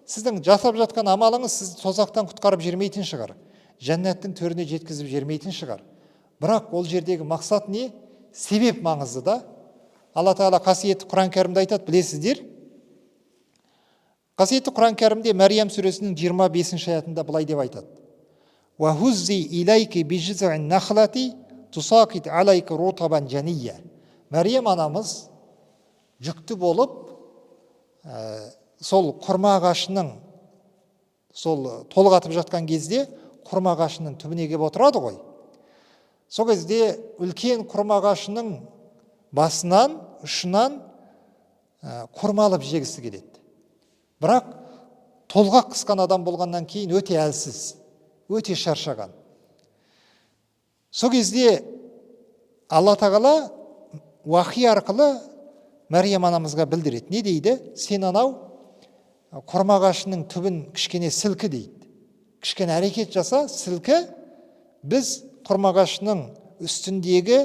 сіздің жасап жатқан амалыңыз сізді тозақтан құтқарып жермейтін шығар. Жәннаттың төріне жеткізіп жермейтін шығар. Бірақ ол жердегі мақсат не? Себеп маңызды да. Алла тағала қасиетті Құран кәрімде айтады, білесіздер. Қасиетті Құран кәрімде Мәриям сүресінің 25 аятында былай деп айтады. وَهُزِّي إِلَيْكِ بِجِزْعِ النَّخْلَةِ تُسَاقِطْ عَلَيْكَ رُطَبًا جَنِيًّا. Мәриям анамыз жүкті болып, сол құрма ағашының, сол толғатып жатқан кезде құрма ағашының түбіне келіп отырады ғой. Сол кезде үлкен құрма ағашының басынан, ұшынан құрмалып жегісі келеді. Бірақ толғақ қысқан адам болғаннан кейін өте әлсіз, өте шаршаған. Сол кезде Алла тағала уахи арқылы Мәриям анамызға білдіреді. Не дейді? Сен анау құрма ағашының түбін кішкене сілкі дейді. Кішкене әрекет жаса, сілкі, біз құрма ағашының үстіндегі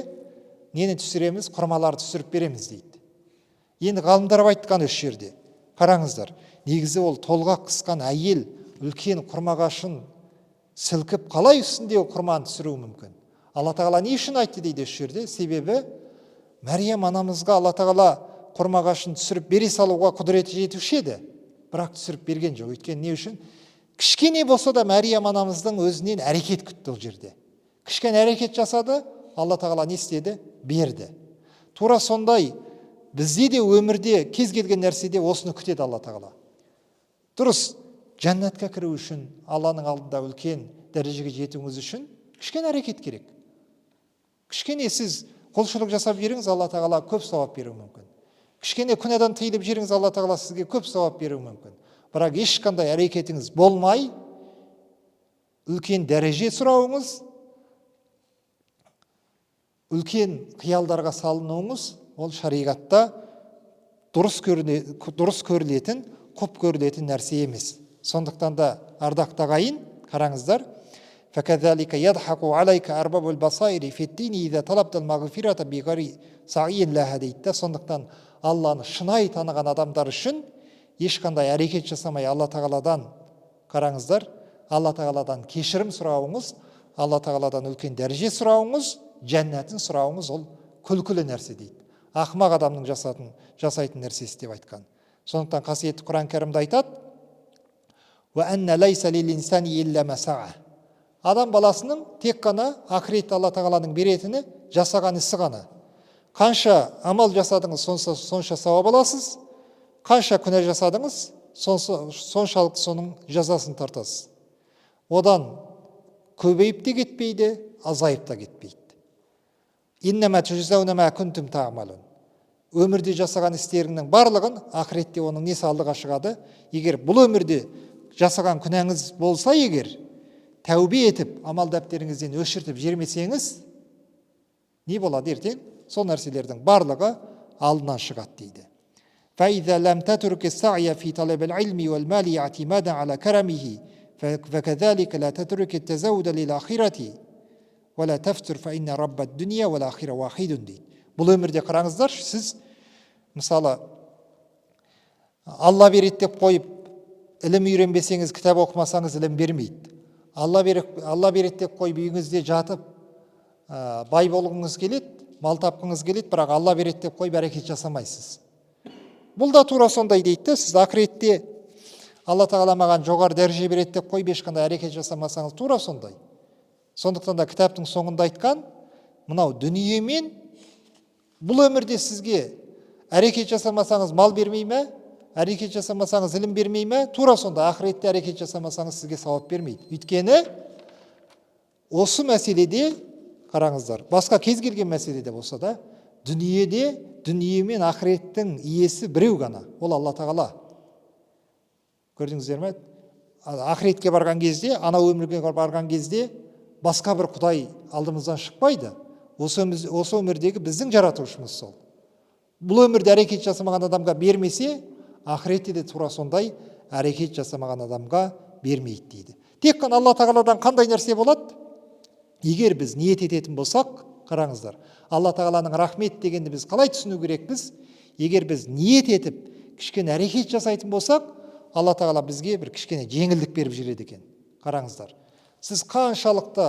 нені түсіреміз? Құрмаларды түсіріп береміз дейді. Енді ғалымдар айтқан осы жерде. Қараңыздар, негізі ол толғақ қысқан әйел үлкен құрма ағашын сілкіп қалай үстіндегі құрманы түсіруі мүмкін? Алла тағала не үшін айтты дейді осы жерде? Себебі Мәриям анамызға Алла тағала құрма ағашын түсіріп бере салуға құдіреті жетуші еді, бірақ түсіріп берген жоқ. Өйткені не үшін? Кішкене болса да Мәриям анамыздың өзінен әрекет күтті ол жерде. Кішкене әрекет жасады, Алла тағала не істеді? Берді. Тура сондай бізде де өмірде кез келген нәрседе осыны күтеді Алла тағала. Дұрыс, жәннатқа кіру үшін, Алланың алдында үлкен дәрежеге жетуіңіз үшін кішкене әрекет керек. Кішкене сіз құлшылық жасап жүріңіз, Алла тағала көп сауап беруі мүмкін. Кішкене күнәдан тыйылып жүріңіз, Алла тағала сізге көп сауап беруі мүмкін. Бірақ ешқандай әрекетіңіз болмай, үлкен дәреже сұрауыңыз, үлкен қиялдарға салынуыңыз, ол шариғатта дұрыс көрілетін, құп көрілетін нәрсе емес. Сондықтан да ардақты ағайын, қараңыздар, فَكَذَلِكَ يَضْحَكُ عَلَيْكَ أَرْبَابُ الْبَصَائِرِ فِي الدِّينِ إِذَا طَلَبْتَ الْمَغْفِرَةَ بِغَيْرِ سَعْيٍ لَهَا дейді. Сондықтан Алланы шынайы таныған адамдар үшін ешқандай әрекет жасамай Алла тағаладан, қараңыздар, Алла тағаладан кешірім сұрауыңыз, Алла тағаладан үлкен дәреже сұрауыңыз, жәннатын сұрауыңыз ол күлкілі нәрсе дейді. Ақымақ адамның жасайтын нәрсесі деп айтқан. Сондықтан қасиетті Құран кәрімде айтады: وَأَنَّ لَيْسَ لِلْإِنسَانِ إِلَّا مَا سَعَى. Адам баласының тек қана ақыретте Алла тағаланың беретіні жасаған ісі ғана. Қанша амал жасадыңыз, сонша сауап аласыз. Қанша күнә жасадыңыз, соншалықты соның жазасын тартасыз. Одан көбейіп те кетпейді, азайып та кетпейді. Иннама туджзауна ма кунтум таъмалун. Өмірде жасаған істеріңнің барлығын ақыретте оның несі алдыға шығады. Егер бұл өмірде жасаған күнәңіз болса, егер тәубе етіп, амал дәптеріңізден өшіртіп жермесеңіз, не болады ертең? Сол нәрселердің барлығы алдынан шығады дейді. فإذا لم تترك السعي في طلب العلم والمال اعتمادا على كرمه فكذلك لا تترك التزود للآخرة ولا تفتر فإن رب الدنيا والآخرة واحد дейді. Бұл өмірде қараңыздар, сіз мысалы Алла береді деп қойып, ілім үйренбесеңіз, кітап оқымасаңыз ілім бермейді. Алла береді деп қойып, үйіңізде жатып, бай болғыңыз келеді, мал тапқыңыз келеді, бірақ Алла береді деп қойып, әрекет жасамайсыз. Бұл да тура сондай дейді. Сіз ақыретте Алла тағала маған жоғары дәреже береді деп қойып, ешқандай әрекет жасамасаңыз тура сондай. Сондықтан да кітаптың соңында айтқан, мынау дүниемен бұл өмірде сізге әрекет жасамасаңыз мал бермей ме, әрекет жасамасаңыз ілім бермей ме, тура сонда ақыретте әрекет жасамасаңыз сізге сауап бермейді. Өйткені осы мәселеде қараңыздар, басқа кез келген мәселеде болса да, дүние мен ақыреттің иесі біреу ғана, ол Алла тағала. Көрдіңіздер ме? Ақыретке барған кезде, ана өмірге барған кезде басқа бір құдай алдымыздан шықпайды. Осы өмірдегі біздің жаратушымыз сол. Бұл өмірде әрекет жасамаған адамға бермесе, ақыретте де тура сондай әрекет жасамаған адамға бермейді дейді. Тек қана Алла тағаладан қандай нәрсе болады? Егер біз ниет ететін болсақ, қараңыздар, Алла тағаланың рахмет дегенді біз қалай түсіну керекпіз? Егер біз ниет етіп, кішкене әрекет жасайтын болсақ, Алла тағала бізге бір кішкене жеңілдік беріп жүреді екен. Қараңыздар, сіз қаншалықты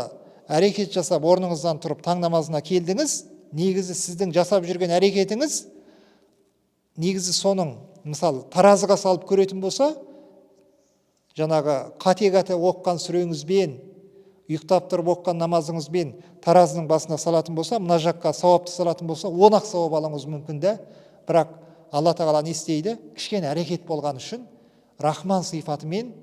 әрекет жасап, орныңыздан тұрып таң намазына келдіңіз, негізі сіздің жасап жүрген әрекетіңіз, негізі соның, мысалы, таразыға салып көретін болса, жаңағы қате оққан сүреңізбен, ұйықтап тұрып оққан намазыңызбен таразының басына салатын болса, мына жаққа сауапты салатын болса, 10-ақ сауап алуыңыз мүмкін де, бірақ Алла тағала не істейді? Кішкене әрекет болған үшін рахман сипатымен,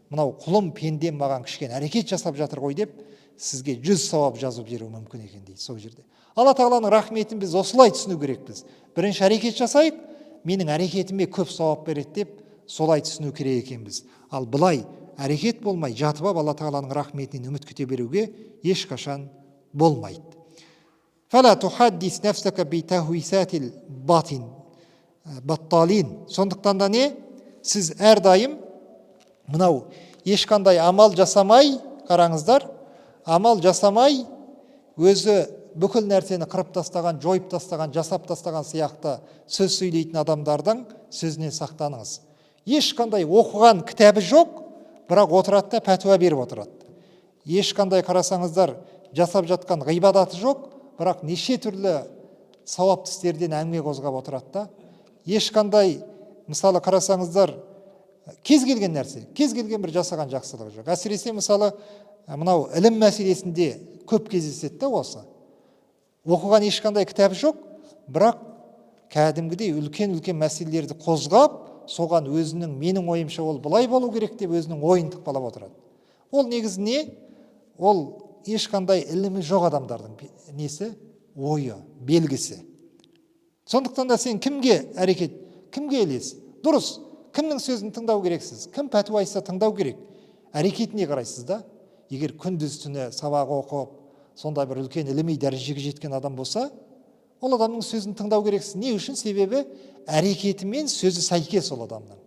мынау құлым пендем маған кішкене әрекет жасап жатыр ғой деп, сізге 100 сауап жазып беру мүмкін екен дейді сол жерде. Алла тағаланың рахметін біз осылай түсіну керекпіз. Бірінші әрекет жасайық, менің әрекетіме көп сауап береді деп, солай түсіну керек екенбіз. Ал былай әрекет болмай, жатып алып Алла тағаланың рахметінен үміт күте беруге ешқашан болмайды. Фала тухаддис нафсака битахуисатил батталин. Сондықтан да не? Сіз әрдайым мынау ешқандай амал жасамай, қараңыздар, амал жасамай, өзі бүкіл нәрсені қырып тастаған, жойып тастаған, жасап тастаған сияқты сөз сөйлейтін адамдардың сөзінен сақтаныңыз. Ешқандай оқыған кітабы жоқ, бірақ отырады да пәтуа беріп отырады. Ешқандай қарасаңыздар жасап жатқан ғибадаты жоқ, бірақ неше түрлі сауапты істерден әңгіме қозғап отырады да. Ешқандай, мысалы қарасаңыздар, кез келген нәрсе, кез келген бір жасаған жақсылығы жоқ. Әсіресе мысалы мынау ілім мәселесінде көп кездеседі да осы. Оқыған ешқандай кітап жоқ, бірақ кәдімгідей үлкен мәселелерді қозғап, соған өзінің, менің ойымша ол бұлай болу керек деп өзінің ойын тықпалап отырады. Ол негізі не? Ол ешқандай ілімі жоқ адамдардың несі? Ойы, белгісі. Сондықтан да сен кімге әрекет, кімге ілес? Дұрыс, кімнің сөзін тыңдау керексіз? Кім пәтуа айтса тыңдау керек? Әрекетіне қарайсыз да? Егер күндіз түні сабақ оқып, сондай бір үлкен іліми дәрежеге жеткен адам болса, ол адамның сөзін тыңдау керексіз. Не үшін? Себебі әрекеті мен сөзі сәйкес ол адамның.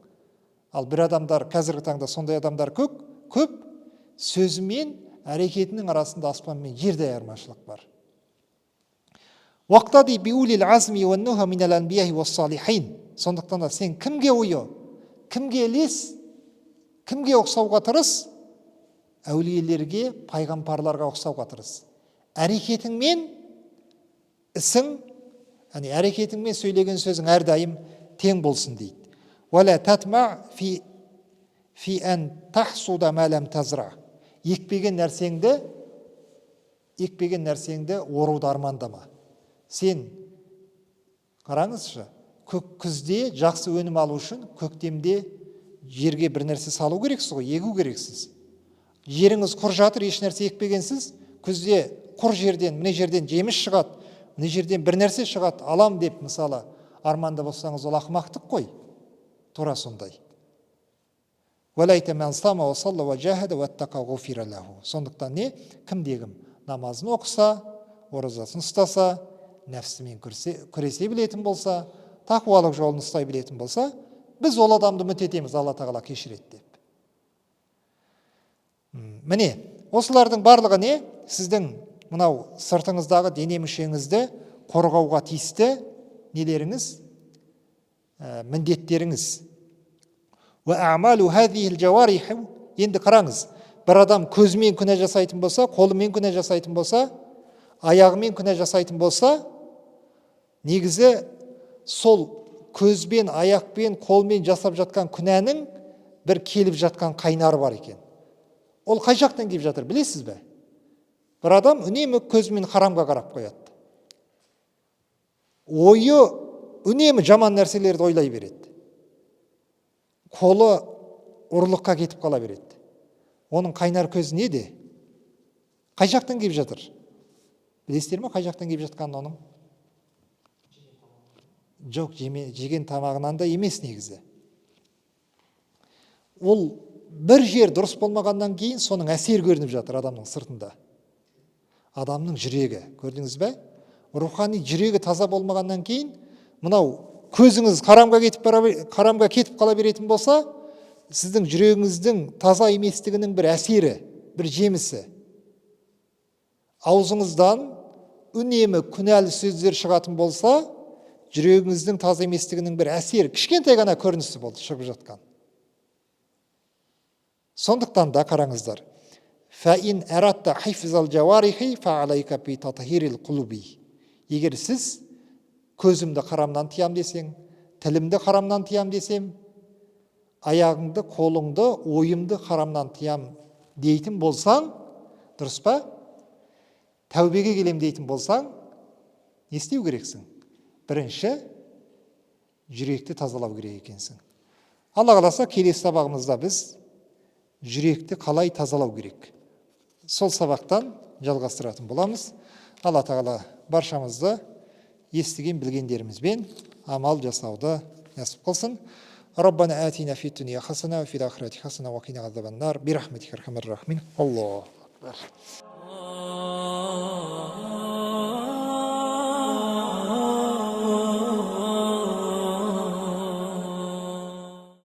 Ал бір адамдар, қазіргі таңда сондай адамдар көп, сөзі мен әрекетінің арасында аспан мен жердей айырмашылық бар. Уақтади биулил азми уан нуха минал анбияхи уас салихин. Сондықтан да сен кімге ойы, кімге ілес, кімге ұқсауға тырыс? Әулиелерге, пайғамбарларға ұқсауға тырыс. Әрекетің мен ісің, әрекетің мен сөйлеген сөзің әрдайым тең болсын дейді. Уәлә татма фи ән тахсуда мәләм тазра. Екпеген нәрсеңді оруды армандама. Сен Қараңызшы, күзде жақсы өнім алу үшін көктемде жерге бір нәрсе салу керексіз ғой, егу керексіз. Жеріңіз құр жатыр, еш нәрсе екпегенсіз, күзде құр жерден, міне жерден жеміс шығады, міне жерден бір нәрсе шығады, алам деп мысалы арманда болсаңыз, ол ақымақтық қой. Тура сондай. Сондықтан не? Кімде-кім намазын оқыса, оразасын ұстаса, нәпсімен күресе білетін болса, тақуалық жолын ұстай білетін болса, біз ол адамды үміт етеміз, Алла тағала кешіреді деп. Міне, осылардың барлығы не? Сіздің мынау сыртыңыздағы дене мүшеңізді қорғауға тиісті нелеріңіз, міндеттеріңіз. Енді қараңыз, бір адам көзімен күнә жасайтын болса, қолымен күнә жасайтын болса, аяғымен күнә жасайтын болса, негізі сол көзбен, аяқпен, қолмен жасап жатқан күнәнің бір келіп жатқан қайнары бар екен. Ол қай жақтан келіп жатыр, білесіз бе? Бір адам үнемі көзімен харамға қарап қояды. Ойы үнемі жаман нәрселерді ойлай береді. Қолы ұрлыққа кетіп қала береді. Оның қайнар көзі неде? Қай жақтан келіп жатыр? Білесіздер ме, қай жақтан келіп жатқанын оның? Жоқ, жеген тамағынан да емес негізі. Ол бір жер дұрыс болмағаннан кейін соның әсер көрініп жатыр адамның сыртында. Адамның жүрегі, көрдіңіз бе? Рухани жүрегі таза болмағаннан кейін, мынау көзіңіз қарамға кетіп қала беретін болса, сіздің жүрегіңіздің таза еместігінің бір әсері, бір жемісі. Аузыңыздан үнемі күнәлі сөздер шығатын болса, жүрегіңіздің таза еместігінің бір әсері, кішкентай ғана көрінісі болды шығып жатқан. Сондықтан да қараңыздар. Егер сіз көзімді харамнан тиям десең, тілімді харамнан тиям десем, аяғыңды, қолыңды, ойымды харамнан тиям дейтін болсаң, дұрыс па? Тәубеге келем дейтін болсаң, не істеу керексің? Бірінші, жүректі тазалау керек екенсің. Алла қаласа, келесі сабағымызда біз жүректі қалай тазалау керек? Сол сабақтан жалғастыратын боламыз. Алла тағала баршамызды естіген білгендерімізбен амал жасауды нәсіп қылсын. Раббана атина фид дуния хасана ва фил ахирати хасана ва қина азабан нар бирахметика архамар рахимин. Аллаху акбар.